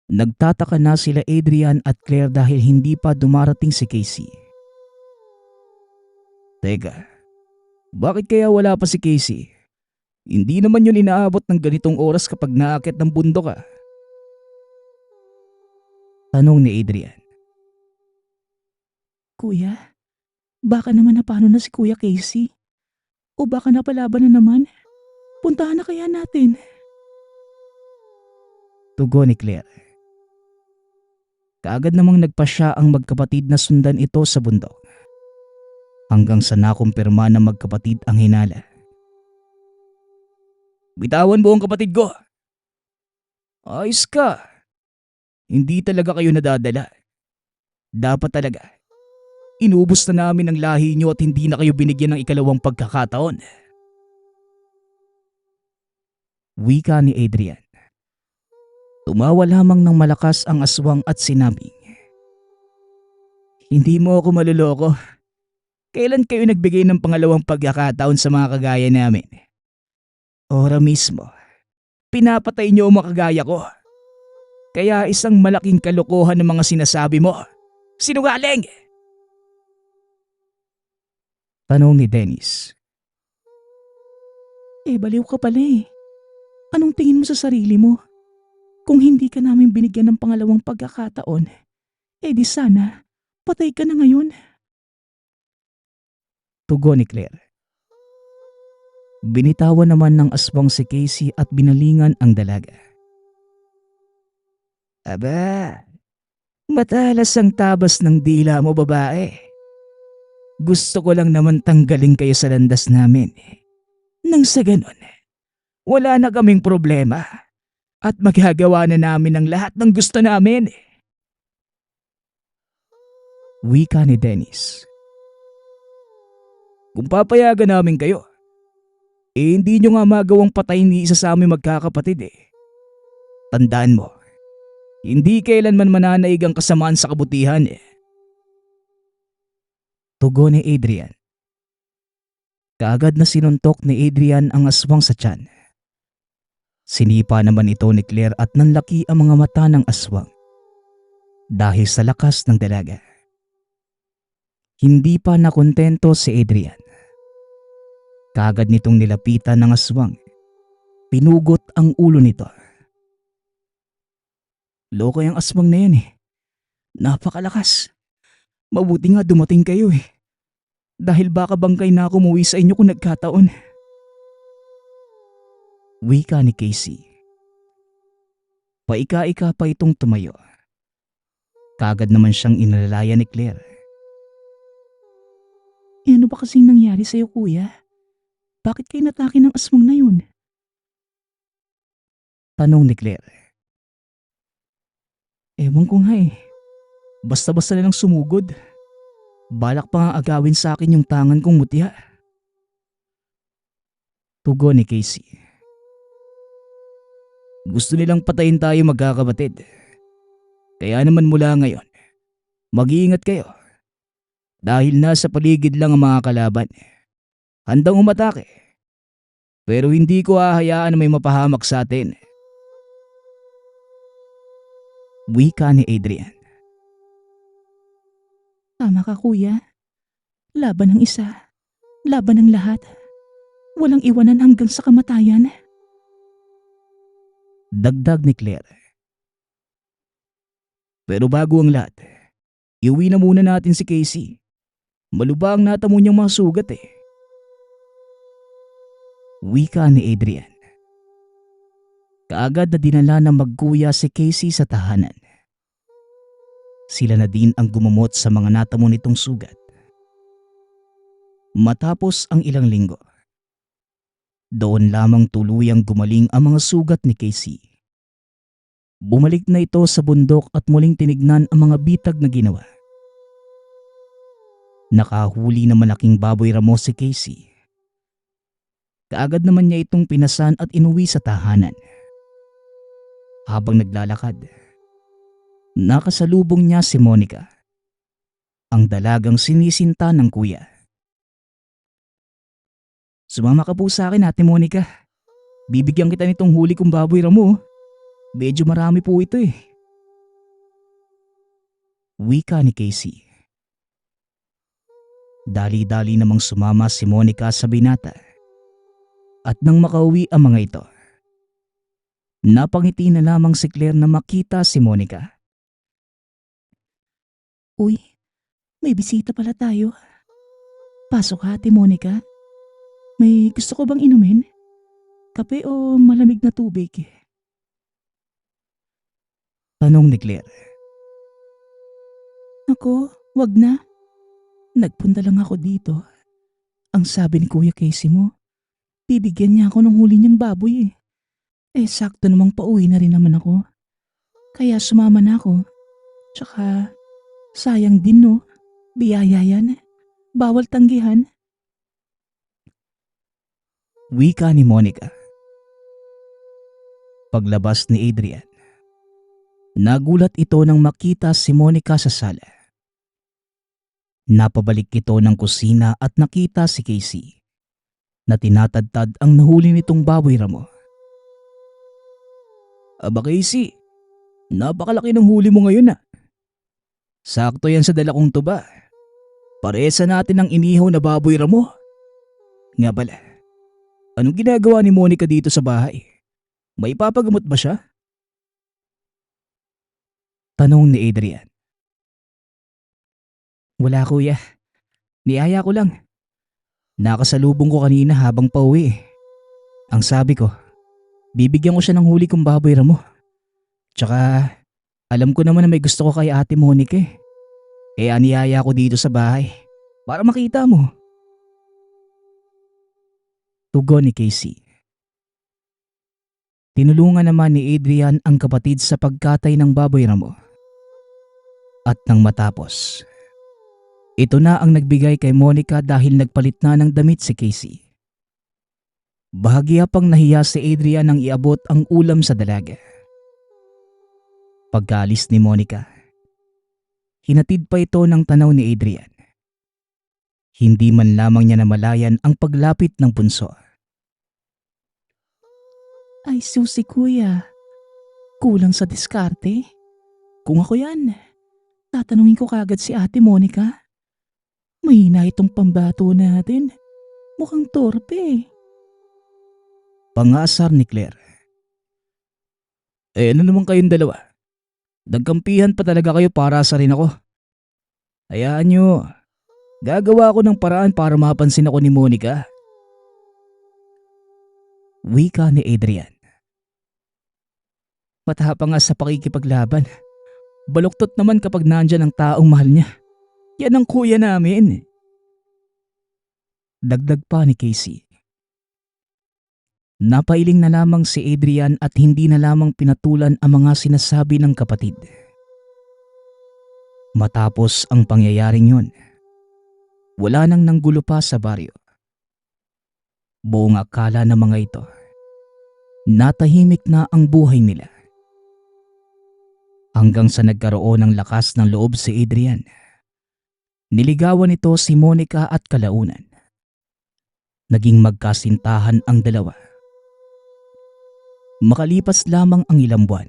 nagtataka na sila Adrian at Claire dahil hindi pa dumarating si Casey. Teka, bakit kaya wala pa si Casey? Hindi naman yun inaabot ng ganitong oras kapag naakit ng bundok ah. Tanong ni Adrian. Kuya, baka naman napano na si Kuya Casey. O baka napalaban na naman. Puntahan na kaya natin. Tugon ni Claire. Kaagad namang nagpasya ang magkapatid na sundan ito sa bundok. Hanggang sa nakumpirma na magkapatid ang hinala. Bitawan mo ang kapatid ko. Ayos ka. Hindi talaga kayo nadadala. Dapat talaga. Inubos na namin ang lahi niyo at hindi na kayo binigyan ng ikalawang pagkakataon. Wika ni Adrian. Tumawa lamang ng malakas ang aswang at sinabing, hindi mo ako maluloko. Kailan kayo nagbigay ng pangalawang pagkakataon sa mga kagaya namin? Ora mismo, pinapatay niyo ang mga kagaya ko. Kaya isang malaking kalokohan ng mga sinasabi mo. Sinungaling! Tanong ni Dennis. Baliw ka pala eh. Anong tingin mo sa sarili mo? Kung hindi ka namin binigyan ng pangalawang pagkakataon, di sana, patay ka na ngayon. Tugon ni Claire. Binitawan naman ng aswang si Casey at binalingan ang dalaga. Aba, matalas ang tabas ng dila mo babae. Gusto ko lang naman tanggalin kayo sa landas namin. Nang sa ganon, wala na kaming problema at magagawa na namin ang lahat ng gusto namin. Wika ni Dennis. Kung papayagan namin kayo, hindi nyo nga magawang patayin ni isa sa aming magkakapatid eh. Tandaan mo, hindi kailanman mananaig ang kasamaan sa kabutihan eh. Tugon ni Adrian. Kaagad na sinuntok ni Adrian ang aswang sa tiyan. Sinipa naman ito ni Claire at nanlaki ang mga mata ng aswang. Dahil sa lakas ng dalaga. Hindi pa nakontento si Adrian. Kaagad nitong nilapitan ng aswang. Pinugot ang ulo nito. Loko yung aswang na yan eh. Napakalakas. Mabuti nga dumating kayo eh. Dahil baka bangkay na ako umuwi sa inyo kung nagkataon. Wika ni Casey. Paika-ika pa itong tumayo. Kaagad naman siyang inalalayan ni Claire. Ano ba kasing nangyari sa'yo kuya? Bakit kayo natake ng aswang na yun? Tanong ni Claire. Ewan ko nga eh. Basta-basta na lang sumugod. Balak pa nga agawin sa akin yung tangan kong mutya. Tugon ni Casey. Gusto nilang patayin tayo magkakapatid. Kaya naman mula ngayon, mag-iingat kayo. Dahil nasa paligid lang ang mga kalaban. Handang umatake. Pero hindi ko hahayaan na may mapahamak sa atin. Wika ni Adrian. Tama ka kuya. Laban ng isa. Laban ng lahat. Walang iwanan hanggang sa kamatayan. Dagdag ni Claire. Pero bago ang lahat, iuwi na muna natin si Casey. Malubha ang natamo niyang mga sugat eh. Wika ni Adrian. Kaagad na dinala ng magkuya si Casey sa tahanan. Sila na din ang gumamot sa mga natamo nitong sugat. Matapos ang ilang linggo, doon lamang tuluyang gumaling ang mga sugat ni Casey. Bumalik na ito sa bundok at muling tinignan ang mga bitag na ginawa. Nakahuli na malaking baboy ramo si Casey. Kaagad naman niya itong pinasan at inuwi sa tahanan. Habang naglalakad, nakasalubong niya si Monica, ang dalagang sinisinta ng kuya. Sumama ka po sa akin, Ate Monica. Bibigyan kita nitong huli kong baboy ramo. Medyo marami po ito eh. Wika ni Casey. Dali-dali namang sumama si Monica sa binata. At nang makauwi ang mga ito, napangiti na lamang si Claire na makita si Monica. Uy, may bisita pala tayo. Pasok ka, Ate Monica. May gusto ko bang inumin? Kape o malamig na tubig? Tanong ni Claire. Ako, wag na. Nagpunta lang ako dito. Ang sabi ni Kuya Casey mo, bibigyan niya ako ng huli niyang baboy eh. Sakto namang pauwi na rin naman ako. Kaya sumama na ako. Tsaka, sayang din no. Biyaya yan. Bawal tanggihan. Wika ni Monica. Paglabas ni Adrian, nagulat ito nang makita si Monica sa sala. Napabalik ito ng kusina at nakita si Casey na tinatadtad ang nahuli nitong baboy ramo. Aba Casey, napakalaki ng huli mo ngayon ah. Sakto yan sa dala kong tuba. Paresa natin ang inihaw na baboy ramo. Nga pala, anong ginagawa ni Monica dito sa bahay? May papagamot ba siya? Tanong ni Adrian. Wala kuya, niyaya ko lang. Nakasalubong ko kanina habang pauwi. Ang sabi ko, bibigyan ko siya ng huli kong baboy ramo. Tsaka alam ko naman na may gusto ko kay Ate Monica eh. Kaya niyaya ko dito sa bahay para makita mo. Tugon ni Casey. Tinulungan naman ni Adrian ang kapatid sa pagkatay ng baboy ramo. At nang matapos, ito na ang nagbigay kay Monica dahil nagpalit na ng damit si Casey. Bahagya pang nahiya si Adrian nang iabot ang ulam sa dalaga. Pagkaalis ni Monica, hinatid pa ito ng tanaw ni Adrian. Hindi man lamang niya namalayan ang paglapit ng bunso. Ay susi kuya, kulang sa diskarte. Kung ako yan, tatanungin ko kagad si Ate Monica. Mahina itong pambato natin. Mukhang torpe. Pangasar ni Claire. Ano naman kayong dalawa? Nagkampihan pa talaga kayo para sa rin ako. Hayaan nyo, gagawa ako ng paraan para mapansin ako ni Monica. Wika ni Adrian. Matapang nga sa pakikipaglaban. Baluktot naman kapag nandyan ang taong mahal niya. Yan ang kuya namin. Dagdag pa ni Casey. Napailing na lamang si Adrian at hindi na lamang pinatulan ang mga sinasabi ng kapatid. Matapos ang pangyayaring yun, wala nang nanggulo pa sa baryo. Buong akala ng mga ito, natahimik na ang buhay nila. Hanggang sa nagkaroon ng lakas ng loob si Adrian. Niligawan nito si Monica at kalaunan. Naging magkasintahan ang dalawa. Makalipas lamang ang ilang buwan,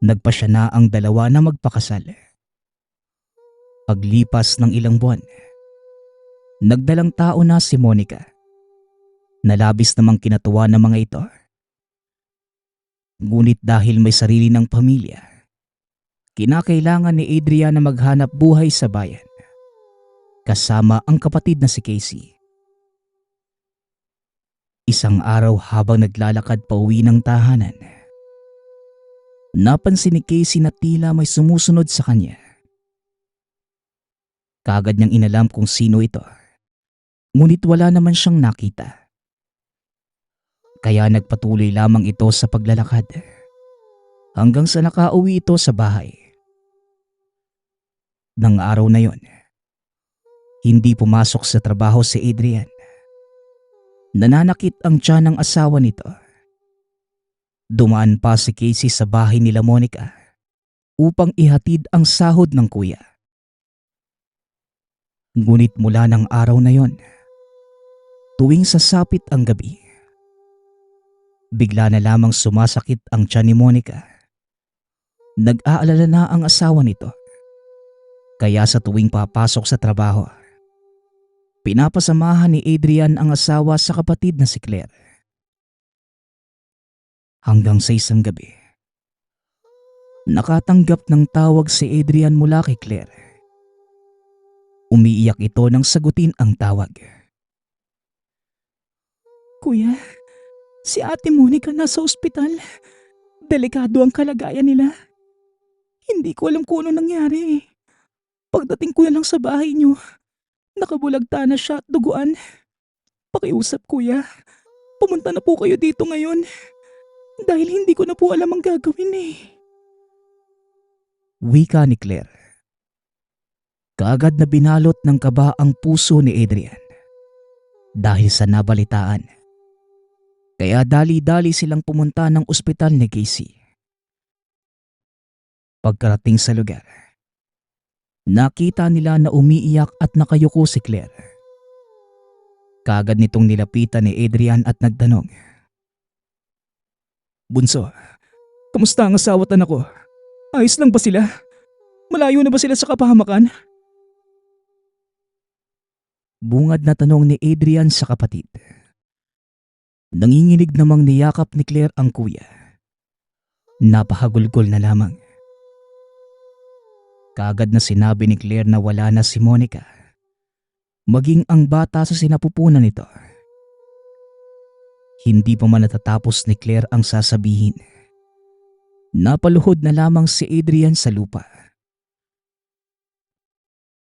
nagpasya na ang dalawa na magpakasal. Paglipas ng ilang buwan, nagdalang tao na si Monica. Nalabis namang kinatuwa ng mga ito. Ngunit dahil may sarili ng pamilya, kinakailangan ni Adrian na maghanap buhay sa bayan kasama ang kapatid na si Casey. Isang araw habang naglalakad pauwi ng tahanan, napansin ni Casey na tila may sumusunod sa kanya. Kaagad niyang inalam kung sino ito, ngunit wala naman siyang nakita. Kaya nagpatuloy lamang ito sa paglalakad hanggang sa nakauwi ito sa bahay. Nang araw na yon, hindi pumasok sa trabaho si Adrian. Nananakit ang tiyan ng asawa nito. Dumaan pa si Casey sa bahay nila Monica upang ihatid ang sahod ng kuya. Ngunit mula ng araw na yon, tuwing sasapit ang gabi, bigla na lamang sumasakit ang tiyan ni Monica. Nag-aalala na ang asawa nito. Kaya sa tuwing papasok sa trabaho, pinapasamahan ni Adrian ang asawa sa kapatid na si Claire. Hanggang sa isang gabi, nakatanggap ng tawag si Adrian mula kay Claire. Umiiyak ito nang sagutin ang tawag. Kuya, si Ate Monica nasa ospital. Delikado ang kalagayan nila. Hindi ko alam kung ano nangyari. Pagdating ko na lang sa bahay niyo, nakabulagta na siya at duguan. Pakiusap kuya, pumunta na po kayo dito ngayon. Dahil hindi ko na po alam ang gagawin eh. Wika ni Claire. Kaagad na binalot ng kaba ang puso ni Adrian dahil sa nabalitaan. Kaya dali-dali silang pumunta ng ospital ni Casey. Pagkarating sa lugar, nakita nila na umiiyak at nakayuko si Claire. Kaagad nitong nilapitan ni Adrian at nagtanong, "Bunso, kamusta ang asawa at anak ko? Ayos lang ba sila? Malayo na ba sila sa kapahamakan?" Bungad na tanong ni Adrian sa kapatid. Nanginginig namang niyakap ni Claire ang kuya. Napahagulgol na lamang. Kaagad na sinabi ni Claire na wala na si Monica, maging ang bata sa sinapupunan nito. Hindi pa man natatapos ni Claire ang sasabihin, napaluhod na lamang si Adrian sa lupa.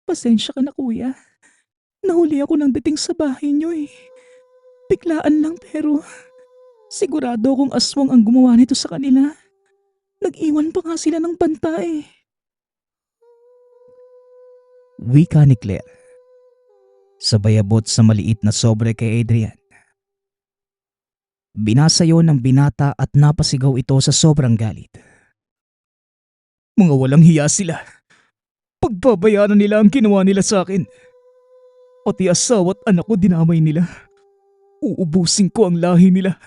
Pasensya ka na kuya. Nahuli ako ng dating sa bahay niyo eh. Biglaan lang pero sigurado akong aswang ang gumawa nito sa kanila. Nag-iwan pa nga sila ng banta eh. Wika ni Claire. Sabay abot sa maliit na sobre kay Adrian. Binasayo ng binata at napasigaw ito sa sobrang galit. "Mga walang hiya sila. Pagbabayaran nila ang ginawa nila sa akin. Pati asawa at anak ko dinamay nila. Uubusin ko ang lahi nila.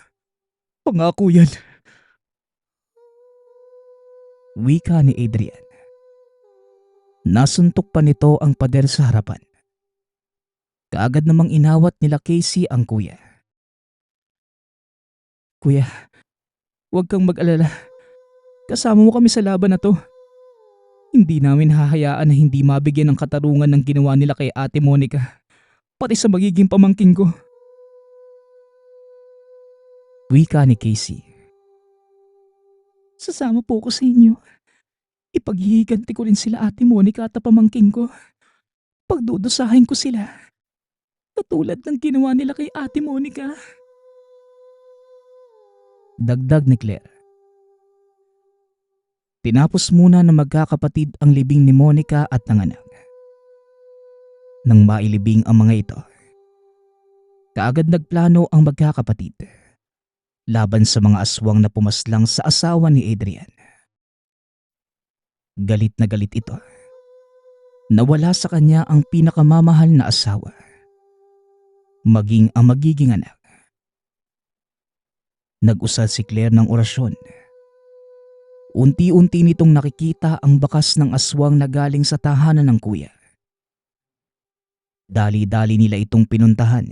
Pangako yan." Wika ni Adrian. Nasuntok pa nito ang pader sa harapan. Kaagad namang inawat nila Casey ang kuya. "Kuya, huwag kang mag-alala. Kasama mo kami sa laban na to. Hindi namin hahayaan na hindi mabigyan ng katarungan ng ginawa nila kay Ate Monica, pati sa magiging pamangkin ko." Wika ni Casey. Sasama po ko sa inyo. Ipaghihiganti ko rin sila Ate Monica at pamangkin ko. Pagdudusahin ko sila. Katulad ng ginawa nila kay Ate Monica. Dagdag ni Claire. Tinapos muna ng magkakapatid ang libing ni Monica at ng anak. Nang mailibing ang mga ito, kaagad nagplano ang magkakapatid laban sa mga aswang na pumaslang sa asawa ni Adrian. Galit na galit ito. Nawala sa kanya ang pinakamamahal na asawa, maging ang magiging anak. Nag-usad si Claire ng orasyon. Unti-unti nitong nakikita ang bakas ng aswang na galing sa tahanan ng kuya. Dali-dali nila itong pinuntahan.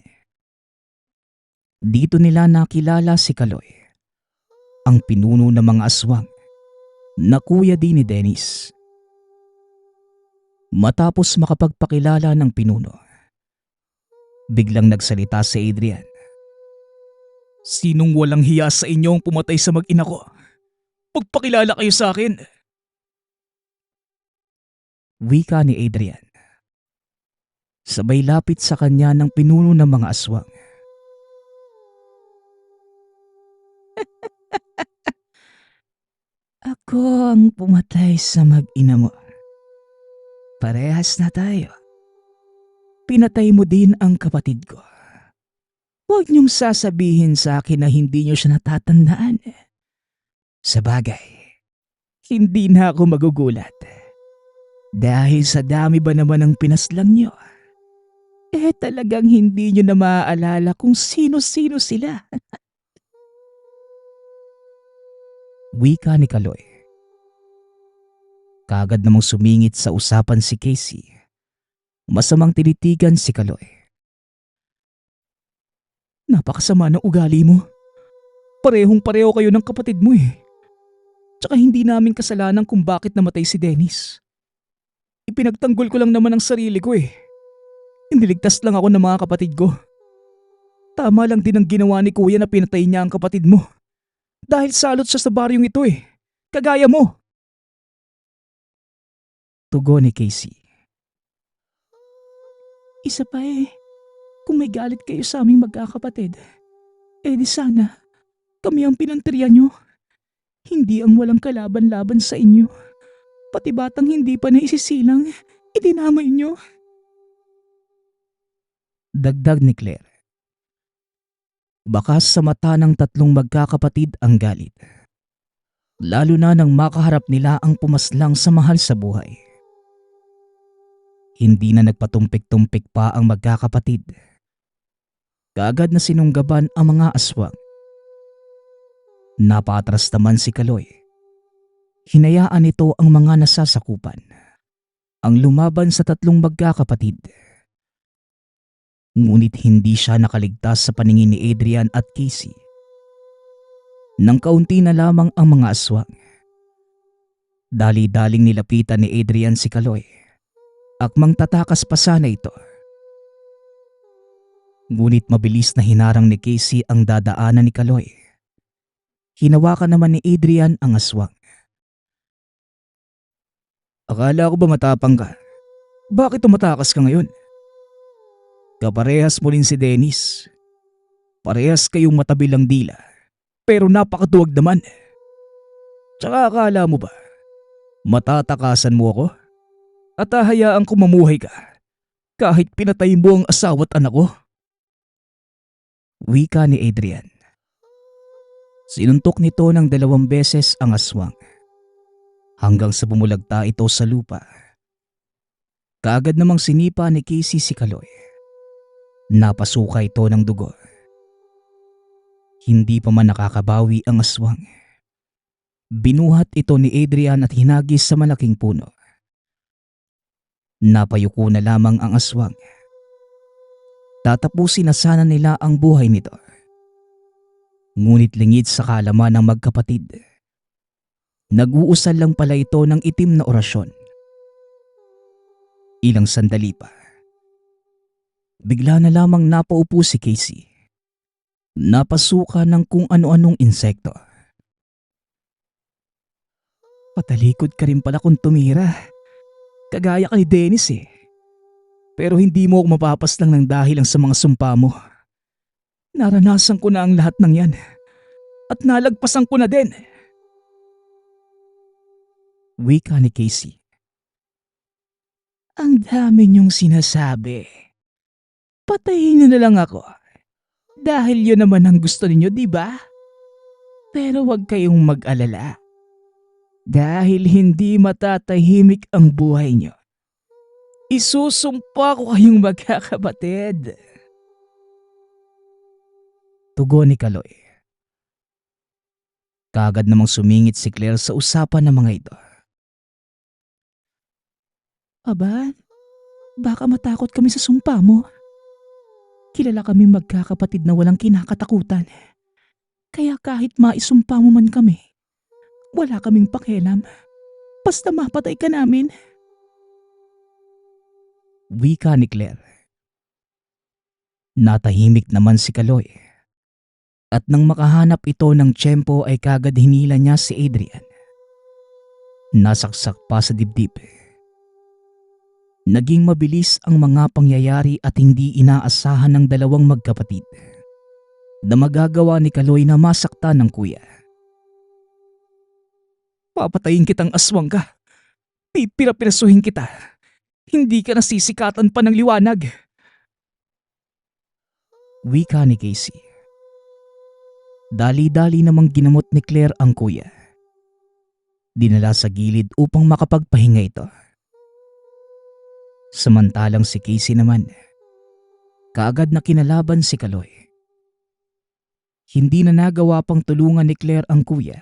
Dito nila nakilala si Kaloy. ang pinuno ng mga aswang na kuya din ni Dennis. Matapos makapagpakilala ng pinuno, biglang nagsalita si Adrian. Sinong walang hiya sa inyo ang pumatay sa mag-ina ko? Pagpakilala kayo sa akin! Wika ni Adrian. Sabay lapit sa kanya ng pinuno ng mga aswang. Ako ang pumatay sa mag-ina mo. Parehas na tayo. Pinatay mo din ang kapatid ko. Huwag niyong sasabihin sa akin na hindi niyo siya natatandaan. Sa bagay, hindi na ako magugulat. Dahil sa dami ba naman ang pinaslang niyo, talagang hindi niyo na maaalala kung sino-sino sila. Wika ni Kaloy. Kaagad namang sumingit sa usapan si Casey. Masamang tinitigan si Kaloy. Napakasama ng ugali mo. Parehong-pareho kayo ng kapatid mo eh. Tsaka hindi namin kasalanan kung bakit namatay si Dennis. Ipinagtanggol ko lang naman ang sarili ko eh. Iniligtas lang ako ng mga kapatid ko. Tama lang din ang ginawa ni Kuya na pinatay niya ang kapatid mo. Dahil salot siya sa baryong ito eh. Kagaya mo. Tugon ni Casey. Isa pa eh. Kung may galit kayo sa aming magkakapatid, di sana kami ang pinantirya nyo. Hindi ang walang kalaban-laban sa inyo. Pati batang hindi pa naisisilang, idinamay nyo. Dagdag ni Claire. Bakas sa mata ng tatlong magkakapatid ang galit. Lalo na nang makaharap nila ang pumaslang sa mahal sa buhay. Hindi na nagpatumpik-tumpik pa ang magkakapatid. Kaagad na sinunggaban ang mga aswang. Napatras naman si Kaloy. Hinayaan nito ang mga nasasakupan ang lumaban sa tatlong magkakapatid. Ngunit hindi siya nakaligtas sa paningin ni Adrian at Casey. Nang kaunti na lamang ang mga aswang, dali-daling nilapitan ni Adrian si Kaloy. Akmang tatakas pa sana ito. Ngunit mabilis na hinarang ni Casey ang dadaanan ni Kaloy. Hinawakan naman ni Adrian ang aswang. Akala ko ba matapang ka? Bakit tumatakas ka ngayon? Kaparehas mo rin si Dennis. Parehas kayong matabilang dila. Pero napakatuwag naman. Tsaka akala mo ba, matatakasan mo ako? At hahayaan ko mamuhay ka kahit pinatay mo ang asawa at anak ko? Wika ni Adrian. Sinuntok nito ng 2 beses ang aswang hanggang sa bumulagta ito sa lupa. Kaagad namang sinipa ni Casey si Kaloy. Napasuka ito ng dugo. Hindi pa man nakakabawi ang aswang. Binuhat ito ni Adrian at hinagis sa malaking puno. Napayuko na lamang ang aswang. Tatapusin na sana nila ang buhay nito. Ngunit lingid sa kaalaman ng magkapatid, nag-uusal lang pala ito ng itim na orasyon. Ilang sandali pa, bigla na lamang napaupo si Casey. Napasuka ng kung ano-anong insekto. Patalikod ka rin pala kung tumira. Kagaya ka ni Dennis eh. Pero hindi mo ako mapapaslang ng dahil lang sa mga sumpa mo. Naranasan ko na ang lahat ng yan. At nalagpasan ko na din. Wika ni Casey. Ang dami niyong sinasabi. Patayin niyo na lang ako. Dahil yun naman ang gusto ninyo, di ba? Pero huwag kayong mag-alala. Dahil hindi matatahimik ang buhay niyo. Isusumpa ko kayong magkakapatid. Tugon ni Kaloy. Kaagad namang sumingit si Claire sa usapan ng mga ito. Aba, baka matakot kami sa sumpa mo. Kilala kami magkakapatid na walang kinakatakutan. Kaya kahit maisumpa mo man kami, wala kaming pakialam. Basta mapatay ka namin. Wika ni Claire. Natahimik naman si Kaloy. At nang makahanap ito ng tiyempo ay kagad hinila niya si Adrian. Nasaksak pa sa dibdib. Naging mabilis ang mga pangyayari at hindi inaasahan ng dalawang magkapatid na magagawa ni Kaloy na masaktan ng kuya. Papatayin kitang aswang ka. Pipira-pirasuhin kita. Hindi ka nasisikatan pa ng liwanag. Wika ni Casey. Dali-dali namang ginamot ni Claire ang kuya. Dinala sa gilid upang makapagpahinga ito. Samantalang si Casey naman, kaagad na kinalaban si Kaloy. Hindi na nagawa pang tulungan ni Claire ang kuya.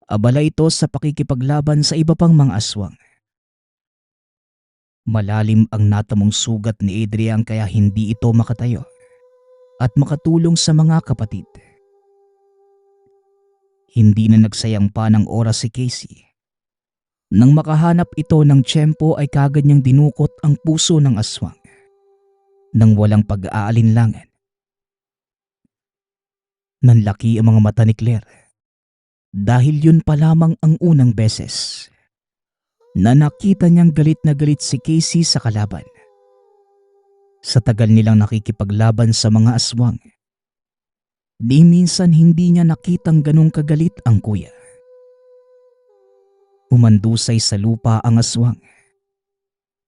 Abala ito sa pakikipaglaban sa iba pang mga aswang. Malalim ang natamong sugat ni Adrian kaya hindi ito makatayo at makatulong sa mga kapatid. Hindi na nagsayang pa ng oras si Casey. Nang makahanap ito ng tiyempo ay kagad niyang dinukot ang puso ng aswang nang walang pag-aalinlangan. Nanlaki ang mga mata ni Claire dahil yun pa lamang ang unang beses na nakita niyang galit na galit si Casey sa kalaban. Sa tagal nilang nakikipaglaban sa mga aswang, di minsan hindi niya nakitang ganong kagalit ang kuya. Umandusay sa lupa ang aswang.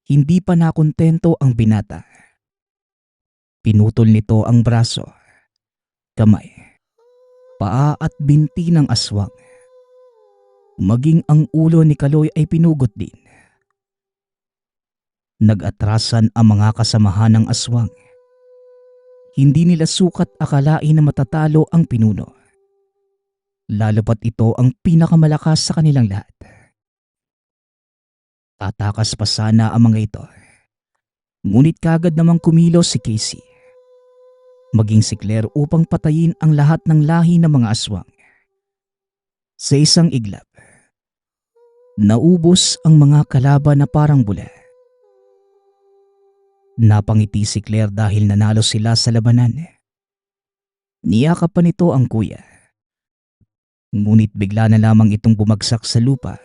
Hindi pa nakontento ang binata. Pinutol nito ang braso, kamay, paa at binti ng aswang. Maging ang ulo ni Kaloy ay pinugot din. Nag-atrasan ang mga kasamahan ng aswang. Hindi nila sukat akalain na matatalo ang pinuno. Lalo pat ito ang pinakamalakas sa kanilang lahat. Tatakas pa sana ang mga ito. Ngunit kagad namang kumilos si Casey. Maging si Claire upang patayin ang lahat ng lahi ng mga aswang. Sa isang iglap, naubos ang mga kalaban na parang bula. Napangiti si Claire dahil nanalo sila sa labanan. Niyakap pa nito ang kuya. Ngunit bigla na lamang itong bumagsak sa lupa.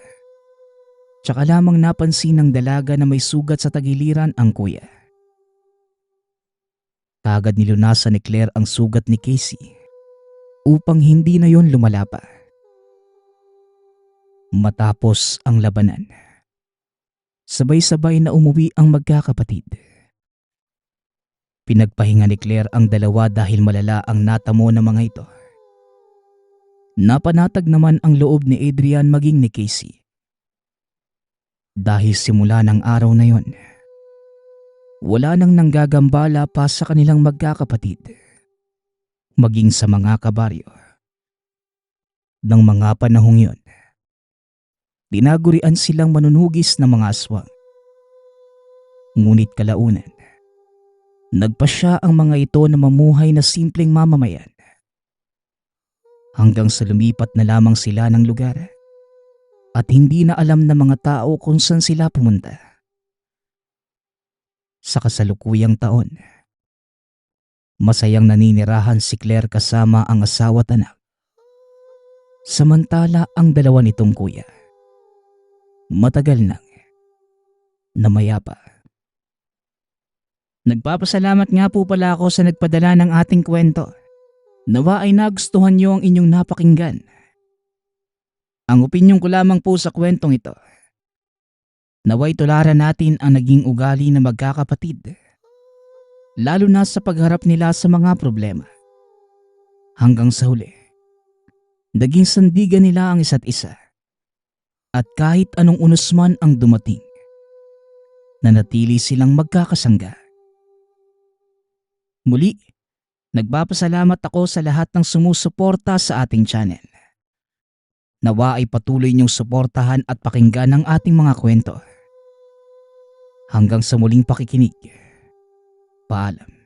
Tsaka lamang napansin ng dalaga na may sugat sa tagiliran ang kuya. Kagad nilunasan ni Claire ang sugat ni Casey upang hindi na yon lumala pa. Matapos ang labanan, sabay-sabay na umuwi ang magkakapatid. Pinagpahinga ni Claire ang dalawa dahil malala ang natamo ng mga ito. Napanatag naman ang loob ni Adrian maging ni Casey. Dahil simula ng araw na yon, wala nang nanggagambala pa sa kanilang magkakapatid, maging sa mga kabaryo. Nang mga panahong yon, dinagurian silang manunugis ng mga aswang. Ngunit kalaunan, nagpasya ang mga ito na mamuhay na simpleng mamamayan. Hanggang sa lumipat na lamang sila ng lugar at hindi na alam ng mga tao kung saan sila pumunta. Sa kasalukuyang taon, masayang naninirahan si Claire kasama ang asawa at anak. Samantala ang dalawa nitong kuya, matagal nang namayapa. Nagpapasalamat nga po pala ako sa nagpadala ng ating kwento. Nawa ay nagustuhan niyo ang inyong napakinggan. Ang opinyon ko lamang po sa kwentong ito, naway tularan natin ang naging ugali ng magkakapatid, lalo na sa pagharap nila sa mga problema. Hanggang sa huli, naging sandigan nila ang isa't isa. At kahit anong unusman ang dumating, nanatili silang magkakasangga. Muli, nagpapasalamat ako sa lahat ng sumusuporta sa ating channel. Nawa ay patuloy niyong suportahan at pakinggan ang ating mga kwento. Hanggang sa muling pakikinig. Paalam.